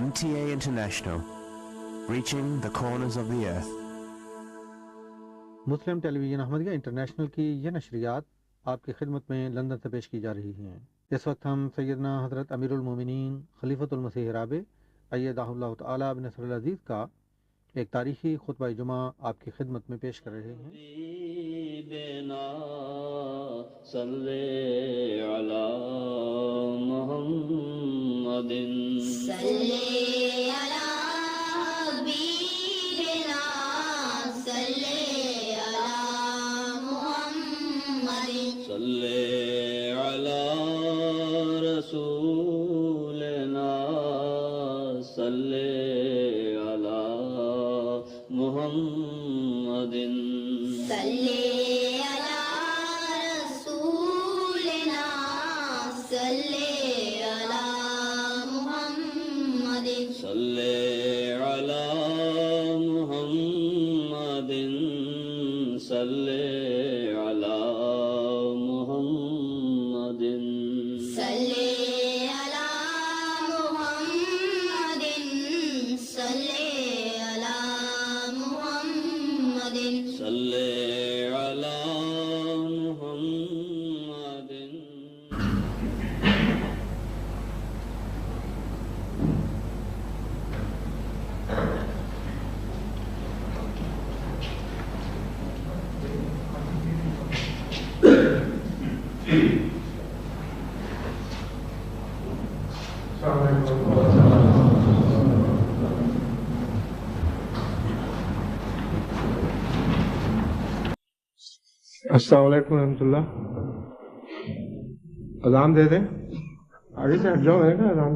MTA International, reaching the corners of the earth. Muslim television Ahmadiyya international کی یہ نشریات آپ کی خدمت میں لندن سے پیش کی جا رہی ہیں۔ اس وقت ہم سیدنا حضرت امیر المومنین خلیفۃ المسیح رابع ایدہ اللہ تعالی بنصر العزیز کا ایک تاریخی خطبہ جمعہ آپ کی خدمت میں پیش کر رہے ہیں۔ صلی علی محمد صلی علی حبیبنا صلی علی محمد صلی علی رسولنا صلی علی محمد صلی السلام علیکم ورحمۃ اللہ۔ اذان دے دیں، آگے سے ہٹ جاؤ ہے نا اذان۔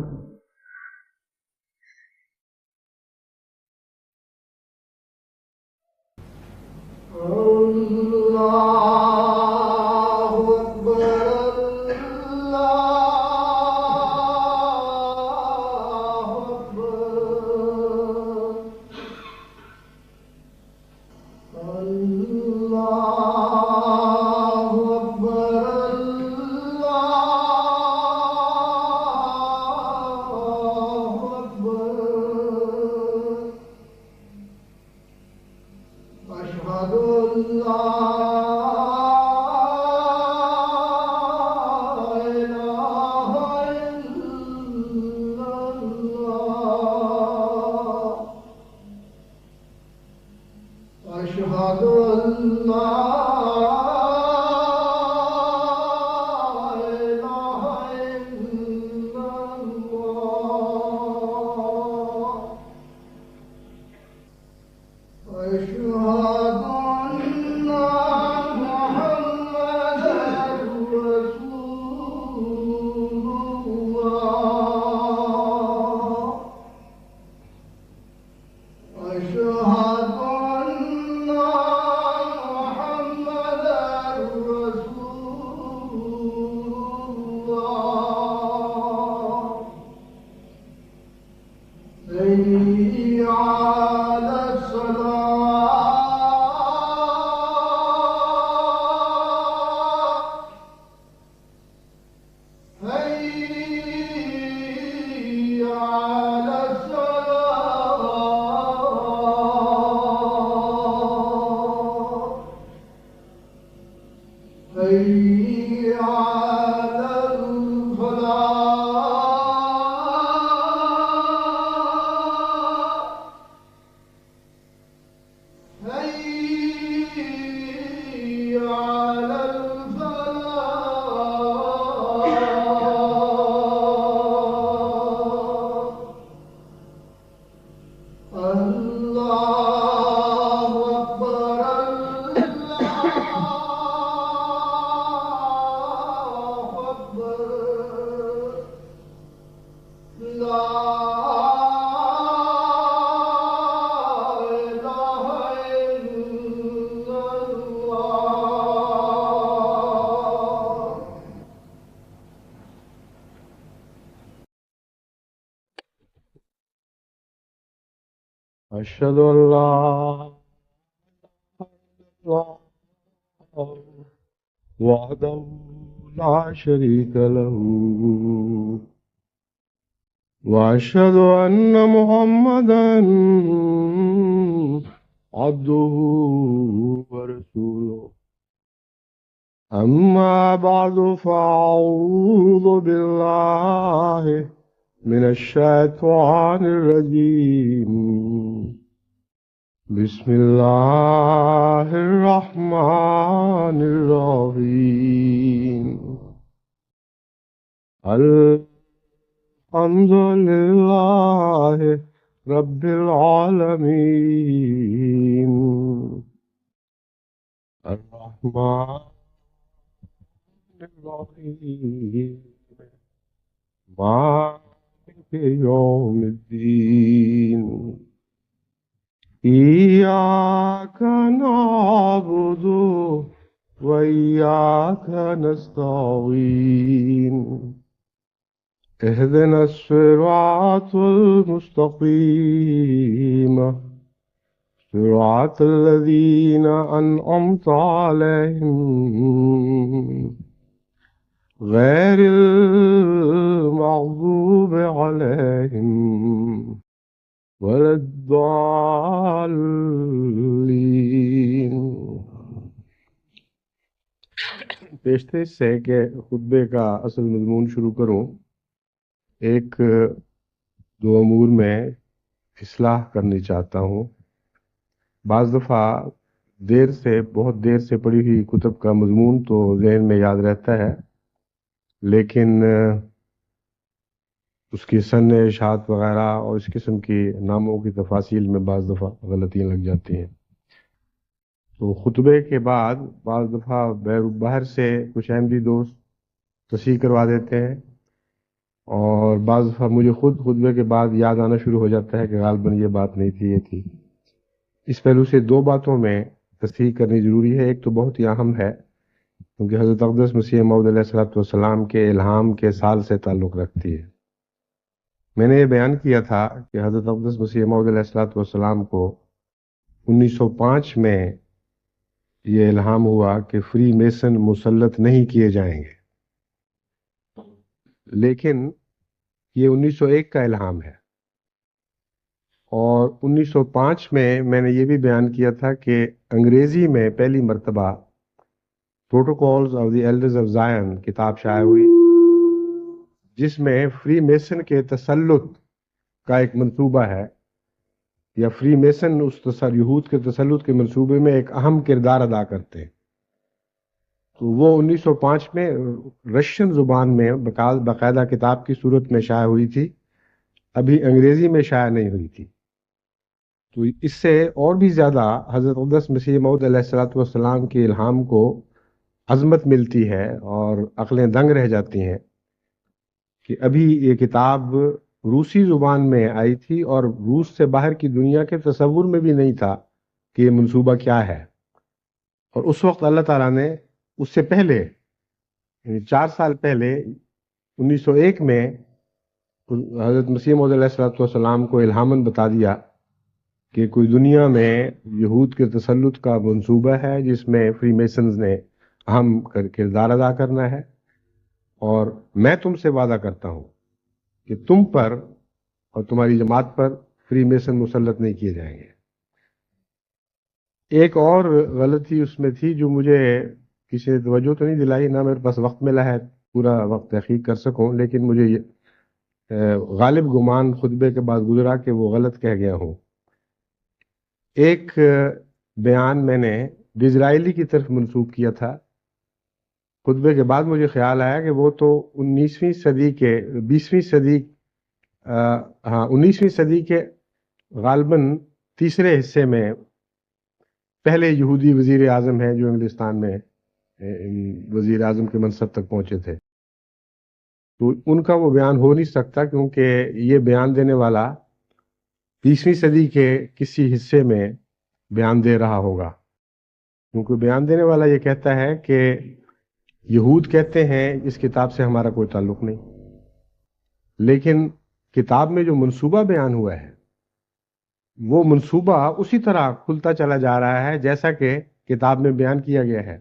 اشہد ان لا الہ الا اللہ وحدہ لا شریک لہ وأشهد أن محمدا عبده ورسوله أما بعد فأعوذ بالله من الشيطان الرجيم بسم الله الرحمن الرحيم الحمد لله رب العالمين الرحمن الرحيم مالك يوم الدين إياك نعبد وإياك نستعين اهدنا الصراط المستقيم صراط الذين أنعمت عليهم غير المغضوب عليهم ولا الضالين۔ پیشتے سے کہ خطبے کا اصل مضمون شروع کروں، ایک دو امور میں اصلاح کرنی چاہتا ہوں۔ بعض دفعہ بہت دیر سے پڑھی ہوئی کتب کا مضمون تو ذہن میں یاد رہتا ہے، لیکن اس کی سن اشاعت وغیرہ اور اس قسم کی ناموں کی تفاصیل میں بعض دفعہ غلطیاں لگ جاتی ہیں۔ تو خطبے کے بعد بعض دفعہ باہر سے کچھ احمدی دوست تصحیح کروا دیتے ہیں، اور بعض دفعہ مجھے خود خطبے کے بعد یاد آنا شروع ہو جاتا ہے کہ غالباً یہ بات نہیں تھی، یہ تھی۔ اس پہلو سے دو باتوں میں تصحیح کرنی ضروری ہے۔ ایک تو بہت ہی اہم ہے کیونکہ حضرت اقدس مسیح موعود علیہ السلام کے الہام کے سال سے تعلق رکھتی ہے۔ میں نے یہ بیان کیا تھا کہ حضرت اقدس مسیح موعود علیہ السلام کو 1905 میں یہ الہام ہوا کہ فری میسن مسلط نہیں کیے جائیں گے، لیکن یہ 1901 کا الہام ہے۔ اور 1905 میں نے یہ بھی بیان کیا تھا کہ انگریزی میں پہلی مرتبہ protocols of the elders of Zion کتاب شائع ہوئی، جس میں فری میسن کے تسلط کا ایک منصوبہ ہے، یا فری میسن یہود کے تسلط کے منصوبے میں ایک اہم کردار ادا کرتے ہیں۔ تو وہ 1905 میں رشین زبان میں باقاعدہ کتاب کی صورت میں شائع ہوئی تھی، ابھی انگریزی میں شائع نہیں ہوئی تھی۔ تو اس سے اور بھی زیادہ حضرت اقدس مسیح موعود علیہ السلام کے الہام کو عظمت ملتی ہے اور عقلیں دنگ رہ جاتی ہیں کہ ابھی یہ کتاب روسی زبان میں آئی تھی اور روس سے باہر کی دنیا کے تصور میں بھی نہیں تھا کہ یہ منصوبہ کیا ہے۔ اور اس وقت اللہ تعالیٰ نے اس سے پہلے 4 سال پہلے 1901 میں حضرت مسیح موعود علیہ السلام کو الہاماً بتا دیا کہ کوئی دنیا میں یہود کے تسلط کا منصوبہ ہے جس میں فری میسنز نے اہم کردار ادا کرنا ہے، اور میں تم سے وعدہ کرتا ہوں کہ تم پر اور تمہاری جماعت پر فری میسن مسلط نہیں کیے جائیں گے۔ ایک اور غلطی اس میں تھی جو مجھے کسی نے توجہ تو نہیں دلائی، نہ میرے پاس وقت ملا ہے پورا وقت تحقیق کر سکوں، لیکن مجھے غالب گمان خطبے کے بعد گزرا کہ وہ غلط کہہ گیا ہوں۔ ایک بیان میں نے ڈیزرائیلی کی طرف منسوب کیا تھا، خطبے کے بعد مجھے خیال آیا کہ وہ تو 19ویں صدی کے غالباً تیسرے حصے میں پہلے یہودی وزیر اعظم ہیں جو انگلستان میں وزیر اعظم کے منصب تک پہنچے تھے، تو ان کا وہ بیان ہو نہیں سکتا کیونکہ یہ بیان دینے والا 20ویں صدی کے کسی حصے میں بیان دے رہا ہوگا، کیونکہ بیان دینے والا یہ کہتا ہے کہ یہود کہتے ہیں اس کتاب سے ہمارا کوئی تعلق نہیں، لیکن کتاب میں جو منصوبہ بیان ہوا ہے وہ منصوبہ اسی طرح کھلتا چلا جا رہا ہے جیسا کہ کتاب میں بیان کیا گیا ہے۔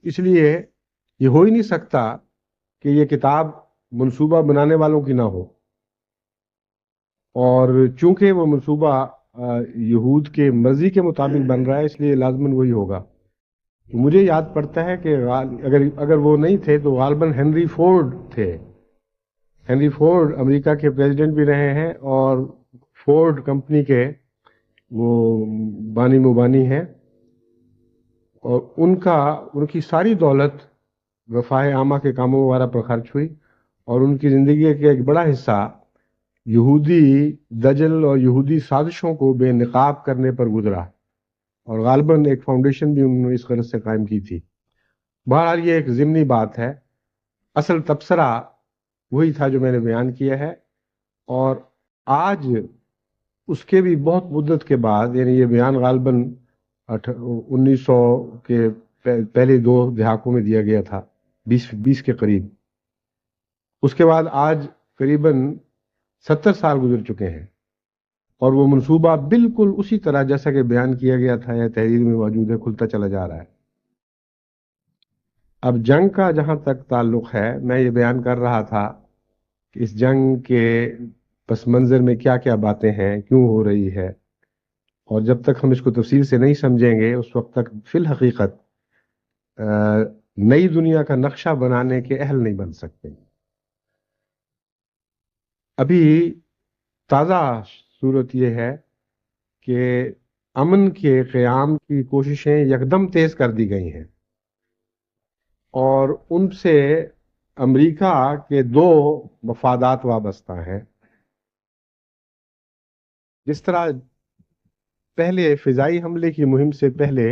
اس لیے یہ ہو ہی نہیں سکتا کہ یہ کتاب منصوبہ بنانے والوں کی نہ ہو، اور چونکہ وہ منصوبہ یہود کے مرضی کے مطابق بن رہا ہے، اس لیے لازماً وہی ہوگا. تو مجھے یاد پڑتا ہے کہ اگر وہ نہیں تھے تو غالباً ہنری فورڈ تھے. ہنری فورڈ امریکہ کے پریزیڈنٹ بھی رہے ہیں اور فورڈ کمپنی کے وہ بانی مبانی ہیں، اور ان کی ساری دولت رفاہ عامہ کے کاموں وغیرہ پر خرچ ہوئی، اور ان کی زندگی کا ایک بڑا حصہ یہودی دجل اور یہودی سازشوں کو بے نقاب کرنے پر گزرا، اور غالباً ایک فاؤنڈیشن بھی انہوں نے اس غرض سے قائم کی تھی. بہرحال یہ ایک ضمنی بات ہے، اصل تبصرہ وہی تھا جو میں نے بیان کیا ہے. اور آج اس کے بھی بہت مدت کے بعد، یعنی یہ بیان غالباً 1900 کے پہلے 2 دہائیوں میں دیا گیا تھا، 20 کے قریب. اس کے بعد آج قریباً 70 سال گزر چکے ہیں، اور وہ منصوبہ بالکل اسی طرح جیسا کہ بیان کیا گیا تھا یا تحریر میں موجود ہے کھلتا چلا جا رہا ہے. اب جنگ کا جہاں تک تعلق ہے، میں یہ بیان کر رہا تھا کہ اس جنگ کے پس منظر میں کیا کیا باتیں ہیں، کیوں ہو رہی ہے، اور جب تک ہم اس کو تفصیل سے نہیں سمجھیں گے اس وقت تک فی الحقیقت نئی دنیا کا نقشہ بنانے کے اہل نہیں بن سکتے. ابھی تازہ صورت یہ ہے کہ امن کے قیام کی کوششیں یکدم تیز کر دی گئی ہیں، اور ان سے امریکہ کے 2 مفادات وابستہ ہیں. جس طرح پہلے فضائی حملے کی مہم سے پہلے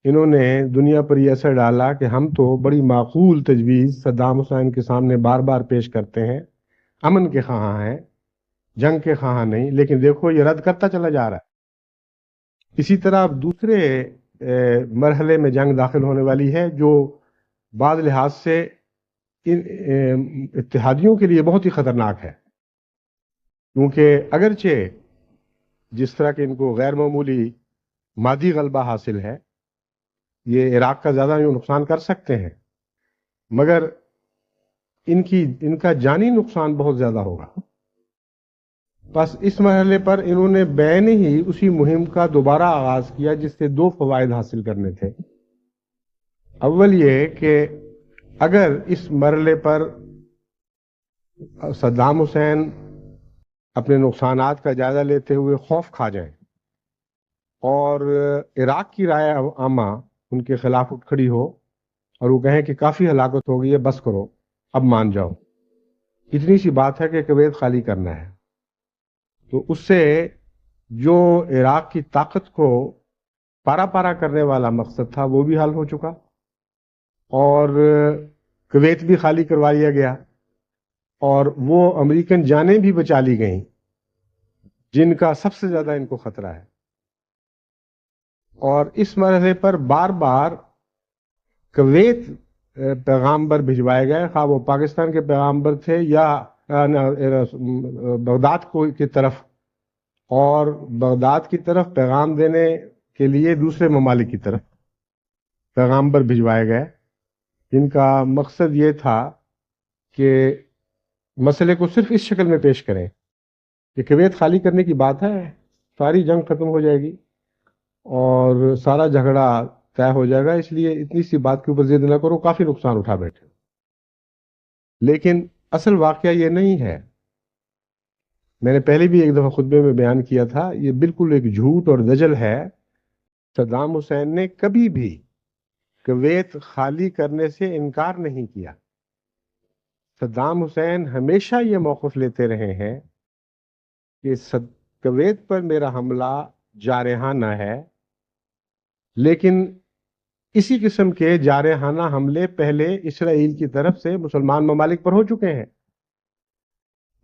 انہوں نے دنیا پر یہ اثر ڈالا کہ ہم تو بڑی معقول تجویز صدام حسین کے سامنے بار بار پیش کرتے ہیں، امن کے خواہاں ہیں، جنگ کے خواہاں نہیں، لیکن دیکھو یہ رد کرتا چلا جا رہا ہے. اسی طرح دوسرے مرحلے میں جنگ داخل ہونے والی ہے، جو بعض لحاظ سے اتحادیوں کے لیے بہت ہی خطرناک ہے، کیونکہ اگرچہ جس طرح کہ ان کو غیر معمولی مادی غلبہ حاصل ہے، یہ عراق کا زیادہ نقصان کر سکتے ہیں، مگر ان کا جانی نقصان بہت زیادہ ہوگا. بس اس مرحلے پر انہوں نے بین ہی اسی مہم کا دوبارہ آغاز کیا جس سے 2 فوائد حاصل کرنے تھے. اول یہ کہ اگر اس مرحلے پر صدام حسین اپنے نقصانات کا جائزہ لیتے ہوئے خوف کھا جائیں اور عراق کی رائے عامہ ان کے خلاف اٹھ کھڑی ہو اور وہ کہیں کہ کافی ہلاکت ہو گئی ہے، بس کرو، اب مان جاؤ، اتنی سی بات ہے کہ کویت خالی کرنا ہے، تو اس سے جو عراق کی طاقت کو پارا پارا کرنے والا مقصد تھا وہ بھی حل ہو چکا، اور کویت بھی خالی کروا لیا گیا، اور وہ امریکن جانیں بھی بچا لی گئیں جن کا سب سے زیادہ ان کو خطرہ ہے. اور اس مرحلے پر بار بار کویت پیغامبر بھجوائے گئے، خواہ وہ پاکستان کے پیغامبر تھے یا بغداد کی طرف، اور بغداد کی طرف پیغام دینے کے لیے دوسرے ممالک کی طرف پیغامبر بھجوائے گئے، جن کا مقصد یہ تھا کہ مسئلے کو صرف اس شکل میں پیش کریں کہ کویت خالی کرنے کی بات ہے، ساری جنگ ختم ہو جائے گی اور سارا جھگڑا طے ہو جائے گا، اس لیے اتنی سی بات کے اوپر ضد نہ کرو، کافی نقصان اٹھا بیٹھے. لیکن اصل واقعہ یہ نہیں ہے. میں نے پہلے بھی ایک دفعہ خطبے میں بیان کیا تھا، یہ بالکل ایک جھوٹ اور دجل ہے. صدام حسین نے کبھی بھی کویت خالی کرنے سے انکار نہیں کیا. صدام حسین ہمیشہ یہ موقف لیتے رہے ہیں کہ کویت پر میرا حملہ جارحانہ ہے، لیکن اسی قسم کے جارحانہ حملے پہلے اسرائیل کی طرف سے مسلمان ممالک پر ہو چکے ہیں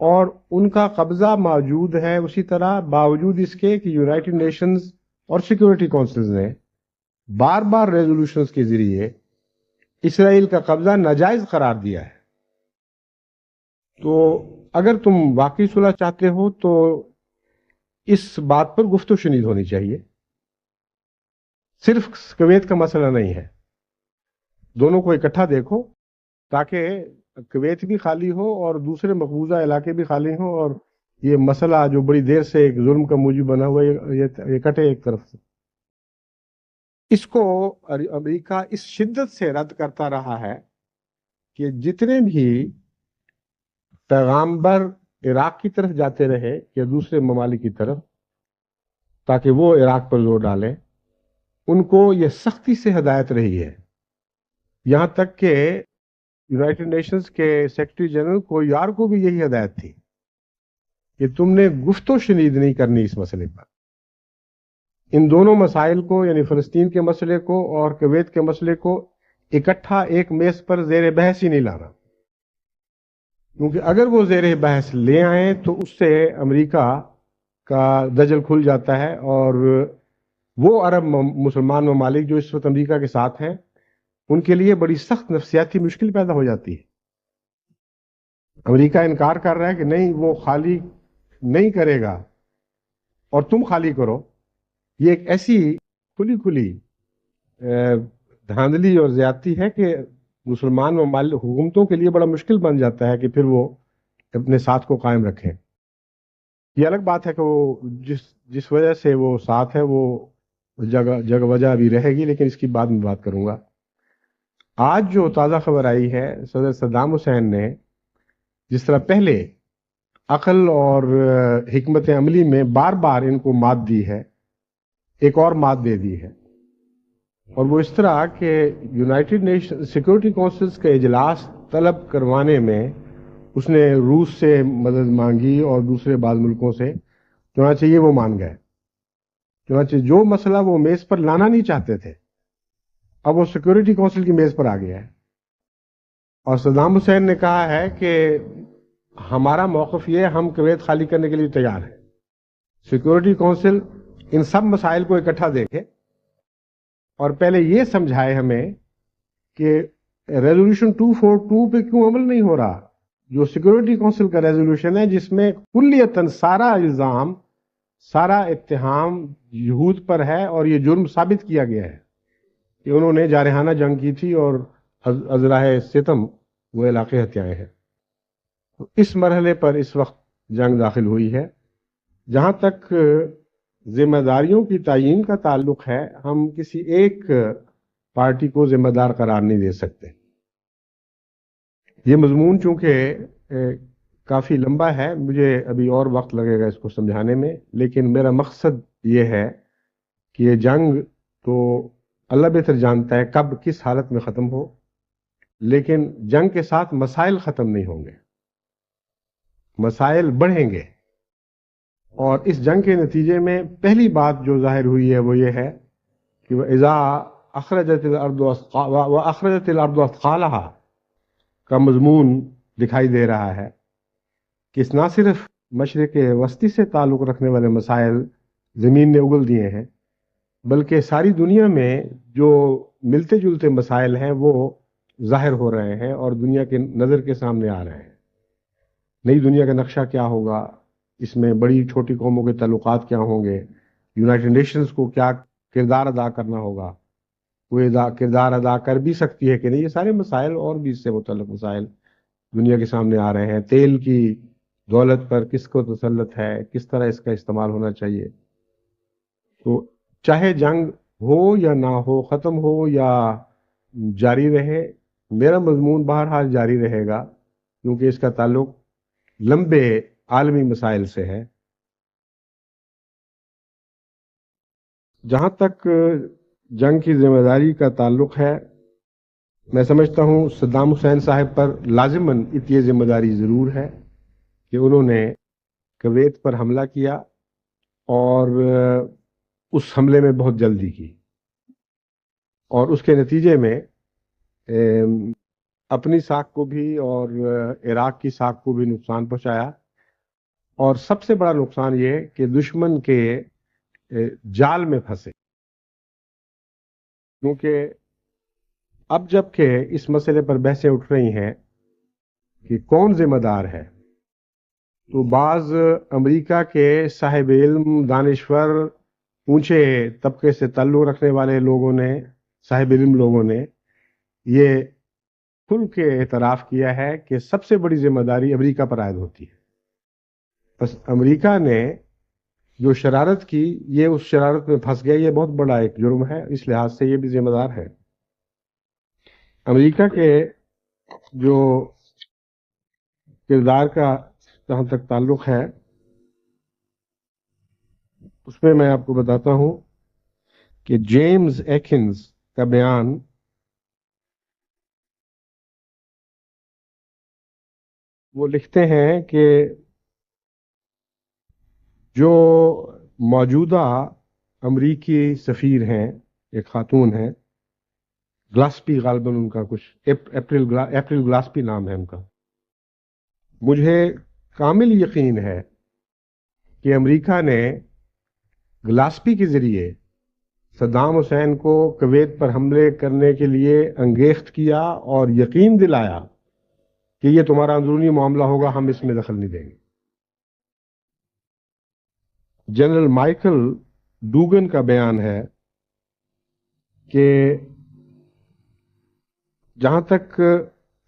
اور ان کا قبضہ موجود ہے. اسی طرح باوجود اس کے کہ یونائٹڈ نیشنز اور سیکورٹی کونسلز نے بار بار ریزولوشنز کے ذریعے اسرائیل کا قبضہ ناجائز قرار دیا ہے. تو اگر تم واقعی صلح چاہتے ہو تو اس بات پر گفت و شنید ہونی چاہیے. صرف کویت کا مسئلہ نہیں ہے، دونوں کو اکٹھا دیکھو تاکہ کویت بھی خالی ہو اور دوسرے مقبوضہ علاقے بھی خالی ہوں اور یہ مسئلہ جو بڑی دیر سے ایک ظلم کا موجب بنا ہوا ہے یہ کٹے ایک طرف سے. اس کو امریکہ اس شدت سے رد کرتا رہا ہے کہ جتنے بھی پیغامبر عراق کی طرف جاتے رہے یا دوسرے ممالک کی طرف تاکہ وہ عراق پر زور ڈالیں، ان کو یہ سختی سے ہدایت رہی ہے. یہاں تک کہ یونائٹڈ نیشنز کے سیکرٹری جنرل کو یار کو بھی یہی ہدایت تھی کہ تم نے گفت و شنید نہیں کرنی اس مسئلے پر. ان دونوں مسائل کو یعنی فلسطین کے مسئلے کو اور کویت کے مسئلے کو اکٹھا ایک میز پر زیر بحث ہی نہیں لانا، کیونکہ اگر وہ زیر بحث لے آئیں تو اس سے امریکہ کا دجل کھل جاتا ہے، اور وہ عرب مسلمان ممالک جو اس وقت امریکہ کے ساتھ ہیں ان کے لیے بڑی سخت نفسیاتی مشکل پیدا ہو جاتی ہے. امریکہ انکار کر رہا ہے کہ نہیں وہ خالی نہیں کرے گا اور تم خالی کرو. یہ ایک ایسی کھلی دھاندلی اور زیادتی ہے کہ مسلمان ممالک حکومتوں کے لیے بڑا مشکل بن جاتا ہے کہ پھر وہ اپنے ساتھ کو قائم رکھیں. یہ الگ بات ہے کہ وہ جس وجہ سے وہ ساتھ ہے وہ جگہ وجہ بھی رہے گی، لیکن اس کی بعد میں بات کروں گا. آج جو تازہ خبر آئی ہے، صدر صدام حسین نے جس طرح پہلے عقل اور حکمت عملی میں بار بار ان کو مات دی ہے، ایک اور مات دے دی ہے. اور وہ اس طرح کہ یونائٹڈ نیشن سیکورٹی کونسلز کا اجلاس طلب کروانے میں اس نے روس سے مدد مانگی اور دوسرے بعض ملکوں سے، چنانچہ یہ وہ مان گئے. چنانچہ جو مسئلہ وہ میز پر لانا نہیں چاہتے تھے اب وہ سیکورٹی کونسل کی میز پر آ گیا ہے. اور صدام حسین نے کہا ہے کہ ہمارا موقف یہ ہم کویت خالی کرنے کے لیے تیار ہیں. سیکورٹی کونسل ان سب مسائل کو اکٹھا دیکھے اور پہلے یہ سمجھائے ہمیں کہ ریزولوشن 242 پہ کیوں عمل نہیں ہو رہا، جو سیکورٹی کونسل کا ریزولوشن ہے جس میں کلیتاً سارا الزام سارا اتہام یہود پر ہے اور یہ جرم ثابت کیا گیا ہے کہ انہوں نے جارحانہ جنگ کی تھی اور ازراہ ستم وہ علاقے ہتھیائے ہیں. اس مرحلے پر اس وقت جنگ داخل ہوئی ہے. جہاں تک ذمہ داریوں کی تعیین کا تعلق ہے، ہم کسی ایک پارٹی کو ذمہ دار قرار نہیں دے سکتے. یہ مضمون چونکہ کافی لمبا ہے، مجھے ابھی اور وقت لگے گا اس کو سمجھانے میں، لیکن میرا مقصد یہ ہے کہ یہ جنگ تو اللہ بہتر جانتا ہے کب کس حالت میں ختم ہو، لیکن جنگ کے ساتھ مسائل ختم نہیں ہوں گے، مسائل بڑھیں گے. اور اس جنگ کے نتیجے میں پہلی بات جو ظاہر ہوئی ہے وہ یہ ہے کہ وَإِذَا أَخْرَجَتِ الْأَرْضُ أَثْقَالَهَا کا مضمون دکھائی دے رہا ہے کہ نہ صرف مشرق وسطی سے تعلق رکھنے والے مسائل زمین نے اگل دیے ہیں، بلکہ ساری دنیا میں جو ملتے جلتے مسائل ہیں وہ ظاہر ہو رہے ہیں اور دنیا کے نظر کے سامنے آ رہے ہیں. نئی دنیا کا نقشہ کیا ہوگا، اس میں بڑی چھوٹی قوموں کے تعلقات کیا ہوں گے، یونائٹڈ نیشنز کو کیا کردار ادا کرنا ہوگا، وہ کردار ادا کر بھی سکتی ہے کہ نہیں، یہ سارے مسائل اور بھی اس سے متعلق مسائل دنیا کے سامنے آ رہے ہیں. تیل کی دولت پر کس کو تسلط ہے، کس طرح اس کا استعمال ہونا چاہیے. تو چاہے جنگ ہو یا نہ ہو، ختم ہو یا جاری رہے، میرا مضمون بہرحال جاری رہے گا کیونکہ اس کا تعلق لمبے عالمی مسائل سے ہے. جہاں تک جنگ کی ذمہ داری کا تعلق ہے، میں سمجھتا ہوں صدام حسین صاحب پر لازماً یہ ذمہ داری ضرور ہے کہ انہوں نے کویت پر حملہ کیا اور اس حملے میں بہت جلدی کی، اور اس کے نتیجے میں اپنی ساکھ کو بھی اور عراق کی ساکھ کو بھی نقصان پہنچایا. اور سب سے بڑا نقصان یہ کہ دشمن کے جال میں پھنسے، کیونکہ اب جب کہ اس مسئلے پر بحثیں اٹھ رہی ہیں کہ کون ذمہ دار ہے، تو بعض امریکہ کے صاحب علم، دانشور، اونچے طبقے سے تعلق رکھنے والے لوگوں نے، صاحب علم لوگوں نے یہ کھل کے اعتراف کیا ہے کہ سب سے بڑی ذمہ داری امریکہ پر عائد ہوتی ہے. بس امریکہ نے جو شرارت کی یہ اس شرارت میں پھنس گیا، یہ بہت بڑا ایک جرم ہے، اس لحاظ سے یہ بھی ذمہ دار ہے۔ امریکہ کے جو کردار کا جہاں تک تعلق ہے اس میں آپ کو بتاتا ہوں کہ جیمز ایکنز کا بیان وہ لکھتے ہیں کہ جو موجودہ امریکی سفیر ہیں، ایک خاتون ہیں، گلاسپی غالباً ان کا کچھ اپریل گلاسپی نام ہے ان کا، مجھے کامل یقین ہے کہ امریکہ نے گلاسپی کے ذریعے صدام حسین کو کویت پر حملے کرنے کے لیے انگیخت کیا اور یقین دلایا کہ یہ تمہارا اندرونی معاملہ ہوگا، ہم اس میں دخل نہیں دیں گے۔ جنرل مائیکل ڈوگن کا بیان ہے کہ جہاں تک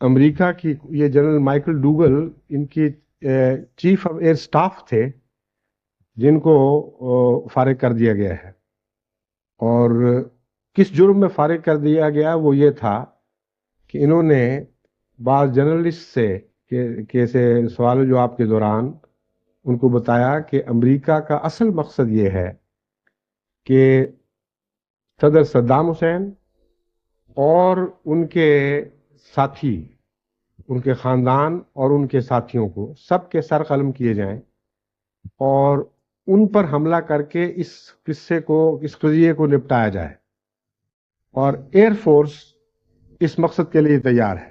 امریکہ کی، یہ جنرل مائیکل ڈوگل ان کی چیف آف ایئر سٹاف تھے جن کو فارغ کر دیا گیا ہے، اور کس جرم میں فارغ کر دیا گیا وہ یہ تھا کہ انہوں نے بعض جرنلسٹ سے سوال و جواب کے دوران ان کو بتایا کہ امریکہ کا اصل مقصد یہ ہے کہ صدر صدام حسین اور ان کے ساتھی، ان کے خاندان اور ان کے ساتھیوں کو سب کے سر قلم کیے جائیں اور ان پر حملہ کر کے اس قضیے کو نپٹایا جائے، اور ایئر فورس اس مقصد کے لیے تیار ہے۔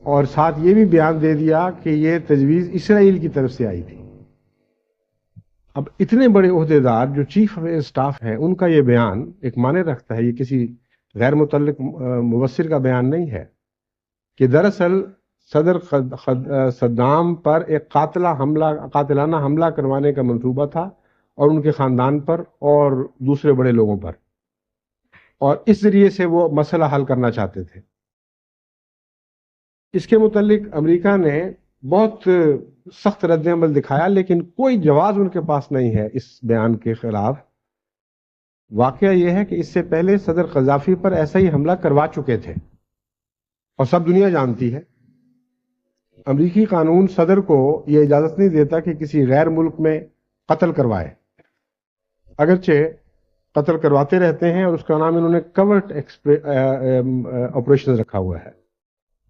اور ساتھ یہ بھی بیان دے دیا کہ یہ تجویز اسرائیل کی طرف سے آئی تھی۔ اب اتنے بڑے عہدیدار جو چیف آف ایئر سٹاف ہیں، ان کا یہ بیان ایک معنی رکھتا ہے، یہ کسی غیر متعلق مبصر کا بیان نہیں ہے کہ دراصل صدر صدام پر ایک قاتلانہ حملہ کروانے کا منصوبہ تھا، اور ان کے خاندان پر اور دوسرے بڑے لوگوں پر، اور اس ذریعے سے وہ مسئلہ حل کرنا چاہتے تھے۔ اس کے متعلق امریکہ نے بہت سخت رد عمل دکھایا، لیکن کوئی جواز ان کے پاس نہیں ہے اس بیان کے خلاف۔ واقعہ یہ ہے کہ اس سے پہلے صدر قذافی پر ایسا ہی حملہ کروا چکے تھے، اور سب دنیا جانتی ہے۔ امریکی قانون صدر کو یہ اجازت نہیں دیتا کہ کسی غیر ملک میں قتل کروائے، اگرچہ قتل کرواتے رہتے ہیں، اور اس کا نام انہوں نے کورٹ آپریشن رکھا ہوا ہے،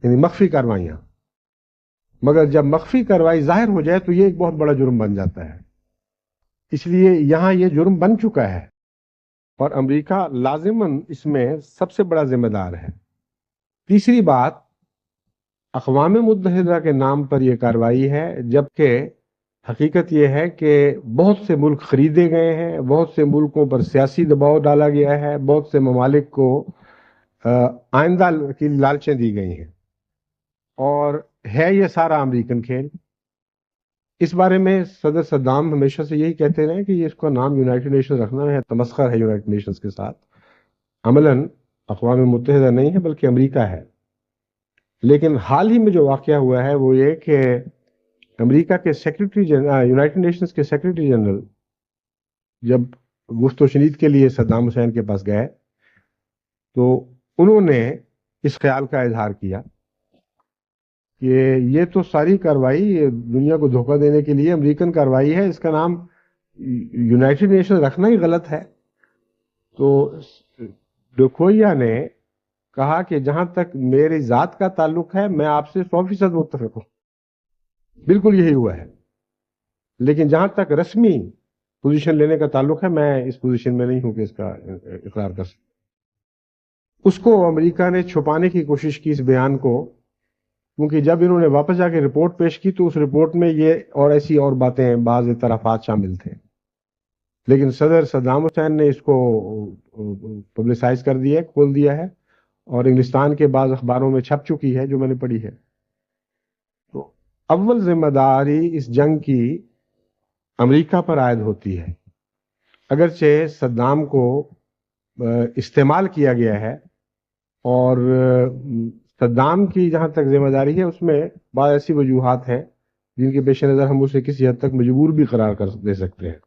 یعنی مخفی کاروائیاں۔ مگر جب مخفی کارروائی ظاہر ہو جائے تو یہ ایک بہت بڑا جرم بن جاتا ہے، اس لیے یہاں یہ جرم بن چکا ہے، اور امریکہ لازماً اس میں سب سے بڑا ذمہ دار ہے۔ تیسری بات، اقوام متحدہ کے نام پر یہ کارروائی ہے، جبکہ حقیقت یہ ہے کہ بہت سے ملک خریدے گئے ہیں، بہت سے ملکوں پر سیاسی دباؤ ڈالا گیا ہے، بہت سے ممالک کو آئندہ کی لالچیں دی گئی ہیں، اور ہے یہ سارا امریکن کھیل۔ اس بارے میں صدر صدام ہمیشہ سے یہی کہتے رہے کہ یہ اس کا نام یونائٹڈ نیشن رکھنا ہے، تمسخر ہے یونائٹڈ نیشنز کے ساتھ۔ عملاً اقوام متحدہ نہیں ہے بلکہ امریکہ ہے۔ لیکن حال ہی میں جو واقعہ ہوا ہے وہ یہ کہ امریکہ کے سیکرٹری جنرل، یونائٹڈ نیشنز کے سیکرٹری جنرل جب گفت و شنید کے لیے صدام حسین کے پاس گئے تو انہوں نے اس خیال کا اظہار کیا کہ یہ تو ساری کارروائی دنیا کو دھوکہ دینے کے لیے امریکن کارروائی ہے، اس کا نام یونائٹڈ نیشن رکھنا ہی غلط ہے۔ تو ڈوکویا نے کہا کہ جہاں تک میری ذات کا تعلق ہے میں آپ سے 100% متفق ہوں، بالکل یہی ہوا ہے، لیکن جہاں تک رسمی پوزیشن لینے کا تعلق ہے میں اس پوزیشن میں نہیں ہوں کہ اس کا اقرار کر سکوں۔ اس کو امریکہ نے چھپانے کی کوشش کی اس بیان کو، کیونکہ جب انہوں نے واپس جا کے رپورٹ پیش کی تو اس رپورٹ میں یہ اور ایسی اور باتیں، بعض اعترافات شامل تھے، لیکن صدر صدام حسین نے اس کو پبلسائز کر دیا، کھول دیا ہے، اور انگلستان کے بعض اخباروں میں چھپ چکی ہے جو میں نے پڑھی ہے۔ تو اول ذمہ داری اس جنگ کی امریکہ پر عائد ہوتی ہے، اگرچہ صدام کو استعمال کیا گیا ہے، اور صدام کی جہاں تک ذمہ داری ہے اس میں بعض ایسی وجوہات ہیں جن کے پیش نظر ہم اسے کسی حد تک مجبور بھی قرار کر دے سکتے ہیں۔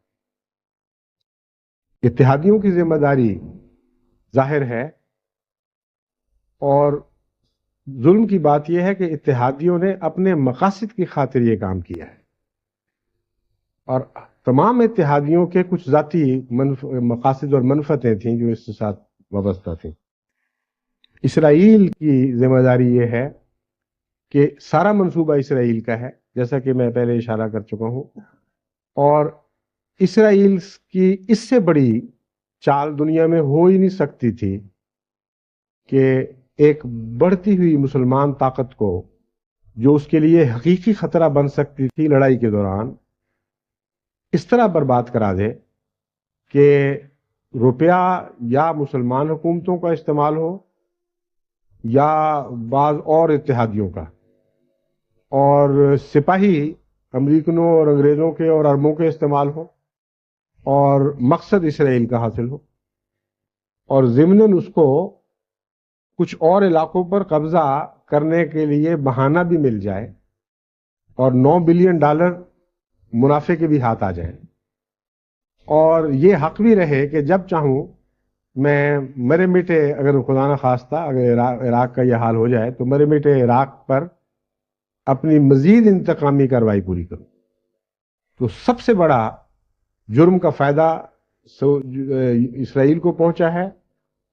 اتحادیوں کی ذمہ داری ظاہر ہے، اور ظلم کی بات یہ ہے کہ اتحادیوں نے اپنے مقاصد کی خاطر یہ کام کیا ہے، اور تمام اتحادیوں کے کچھ ذاتی مقاصد اور منفعتیں تھیں جو اس کے ساتھ وابستہ تھیں۔ اسرائیل کی ذمہ داری یہ ہے کہ سارا منصوبہ اسرائیل کا ہے، جیسا کہ میں پہلے اشارہ کر چکا ہوں، اور اسرائیل کی اس سے بڑی چال دنیا میں ہو ہی نہیں سکتی تھی کہ ایک بڑھتی ہوئی مسلمان طاقت کو، جو اس کے لیے حقیقی خطرہ بن سکتی تھی لڑائی کے دوران، اس طرح برباد کرا دے کہ روپیہ یا مسلمان حکومتوں کا استعمال ہو یا بعض اور اتحادیوں کا، اور سپاہی امریکنوں اور انگریزوں کے اور عربوں کے استعمال ہو، اور مقصد اسرائیل کا حاصل ہو، اور ضمناً اس کو کچھ اور علاقوں پر قبضہ کرنے کے لیے بہانہ بھی مل جائے، اور $9 بلین منافع کے بھی ہاتھ آ جائیں، اور یہ حق بھی رہے کہ جب چاہوں میں مرے میٹے، اگر خدا نہ خواستہ اگر عراق کا یہ حال ہو جائے تو مرے میٹے عراق پر اپنی مزید انتقامی کارروائی پوری کروں۔ تو سب سے بڑا جرم کا فائدہ اسرائیل کو پہنچا ہے،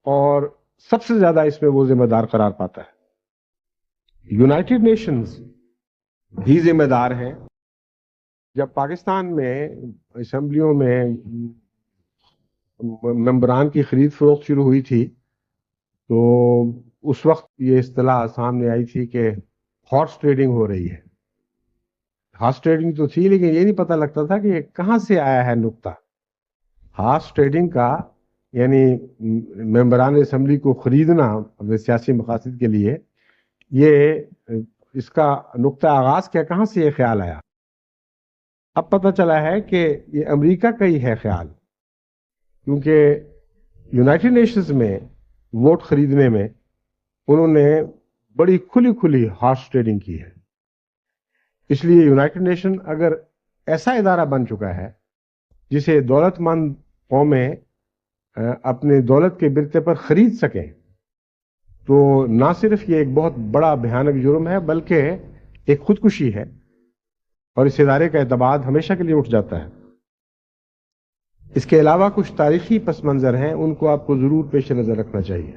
اور سب سے زیادہ اس میں وہ ذمہ دار قرار پاتا ہے۔ یونائٹڈ نیشنز بھی ذمہ دار ہیں۔ جب پاکستان میں اسمبلیوں میں ممبران کی خرید فروخت شروع ہوئی تھی تو اس وقت یہ اصطلاح سامنے آئی تھی کہ ہارس ٹریڈنگ ہو رہی ہے۔ ہارس ٹریڈنگ تو تھی، لیکن یہ نہیں پتہ لگتا تھا کہ یہ کہاں سے آیا ہے نکتہ۔ ہارس ٹریڈنگ کا یعنی ممبران اسمبلی کو خریدنا اپنے سیاسی مقاصد کے لیے، یہ اس کا نقطہ آغاز کیا، کہاں سے یہ خیال آیا؟ اب پتہ چلا ہے کہ یہ امریکہ کا ہی ہے خیال، کیونکہ یونائٹڈ نیشنز میں ووٹ خریدنے میں انہوں نے بڑی کھلی ہارس ٹریڈنگ کی ہے۔ اس لیے یونائٹڈ نیشن اگر ایسا ادارہ بن چکا ہے جسے دولت مند قومیں اپنے دولت کے برتے پر خرید سکیں، تو نہ صرف یہ ایک بہت بڑا بھیانک جرم ہے بلکہ ایک خودکشی ہے، اور اس ادارے کا اعتماد ہمیشہ کے لیے اٹھ جاتا ہے۔ اس کے علاوہ کچھ تاریخی پس منظر ہیں، ان کو آپ کو ضرور پیش نظر رکھنا چاہیے۔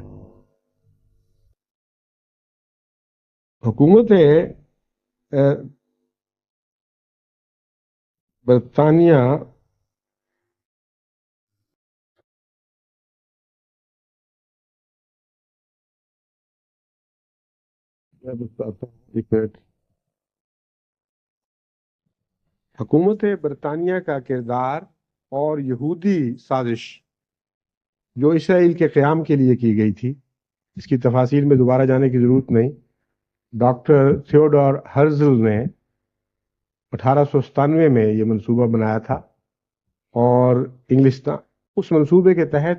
حکومت برطانیہ ایک منٹ۔ حکومت برطانیہ کا کردار اور یہودی سازش جو اسرائیل کے قیام کے لیے کی گئی تھی، اس کی تفاصیل میں دوبارہ جانے کی ضرورت نہیں۔ ڈاکٹر تھیوڈور ہرزل نے 1897 میں یہ منصوبہ بنایا تھا، اور انگلستان اس منصوبے کے تحت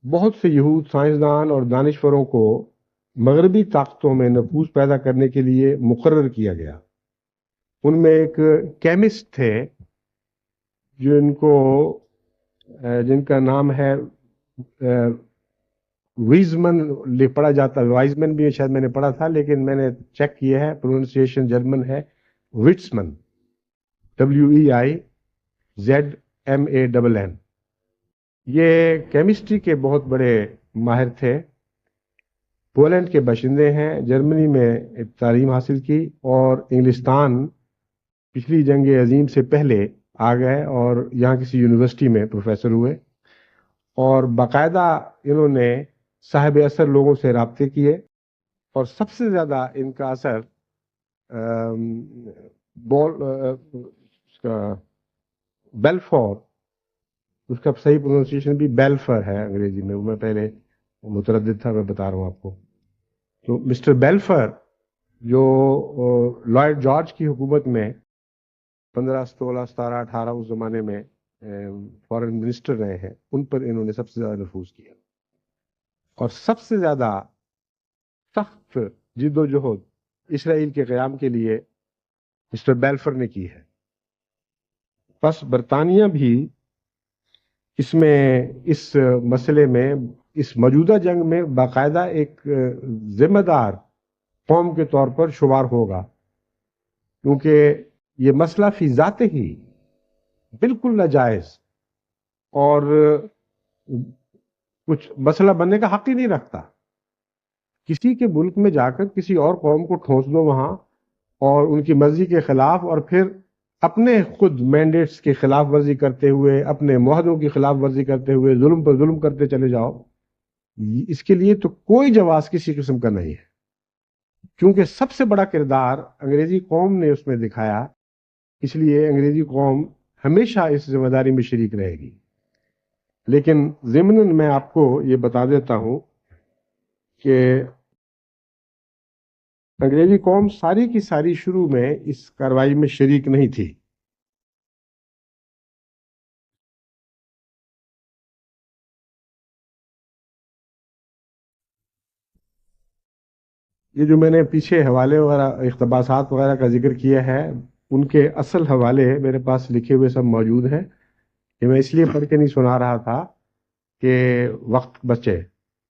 بہت سے یہود سائنسدان اور دانشوروں کو مغربی طاقتوں میں نفوذ پیدا کرنے کے لیے مقرر کیا گیا۔ ان میں ایک کیمسٹ تھے جن کا نام ہے ویزمن پڑھا جاتا ہے، وائزمن بھی شاید میں نے پڑھا تھا، لیکن میں نے چیک کیا ہے پروننسیشن جرمن ہے وٹسمن، WEIZMANN۔ یہ کیمسٹری کے بہت بڑے ماہر تھے، پولینڈ کے باشندے ہیں، جرمنی میں تعلیم حاصل کی، اور انگلستان پچھلی جنگ عظیم سے پہلے آ گئے اور یہاں کسی یونیورسٹی میں پروفیسر ہوئے، اور باقاعدہ انہوں نے صاحب اثر لوگوں سے رابطے کیے، اور سب سے زیادہ ان کا اثر بیلفور، اس کا صحیح پروننسیشن بھی بیلفر ہے انگریزی میں، وہ میں پہلے متردد تھا، میں بتا رہا ہوں آپ کو۔ تو مسٹر بیلفر جو لارڈ جارج کی حکومت میں 15 16 17 18 اس زمانے میں فارن منسٹر رہے ہیں، ان پر انہوں نے سب سے زیادہ نفوذ کیا، اور سب سے زیادہ سخت جد و جہد اسرائیل کے قیام کے لیے مسٹر بیلفر نے کی ہے. بس برطانیہ بھی اس مسئلے میں اس موجودہ جنگ میں باقاعدہ ایک ذمہ دار قوم کے طور پر شمار ہوگا، کیونکہ یہ مسئلہ فی ذات ہی بالکل ناجائز اور کچھ مسئلہ بننے کا حق ہی نہیں رکھتا. کسی کے ملک میں جا کر کسی اور قوم کو ٹھونس دو وہاں اور ان کی مرضی کے خلاف، اور پھر اپنے خود مینڈیٹس کی خلاف ورزی کرتے ہوئے، اپنے معاہدوں کی خلاف ورزی کرتے ہوئے ظلم پر ظلم کرتے چلے جاؤ، اس کے لیے تو کوئی جواز کسی قسم کا نہیں ہے. کیونکہ سب سے بڑا کردار انگریزی قوم نے اس میں دکھایا، اس لیے انگریزی قوم ہمیشہ اس ذمہ داری میں شریک رہے گی. لیکن ضمناً میں آپ کو یہ بتا دیتا ہوں کہ انگریزی قوم ساری کی ساری شروع میں اس کارروائی میں شریک نہیں تھی. یہ جو میں نے پیچھے حوالے وغیرہ اقتباسات وغیرہ کا ذکر کیا ہے، ان کے اصل حوالے میرے پاس لکھے ہوئے سب موجود ہیں. کہ میں اس لیے پڑھ کے نہیں سنا رہا تھا کہ وقت بچے،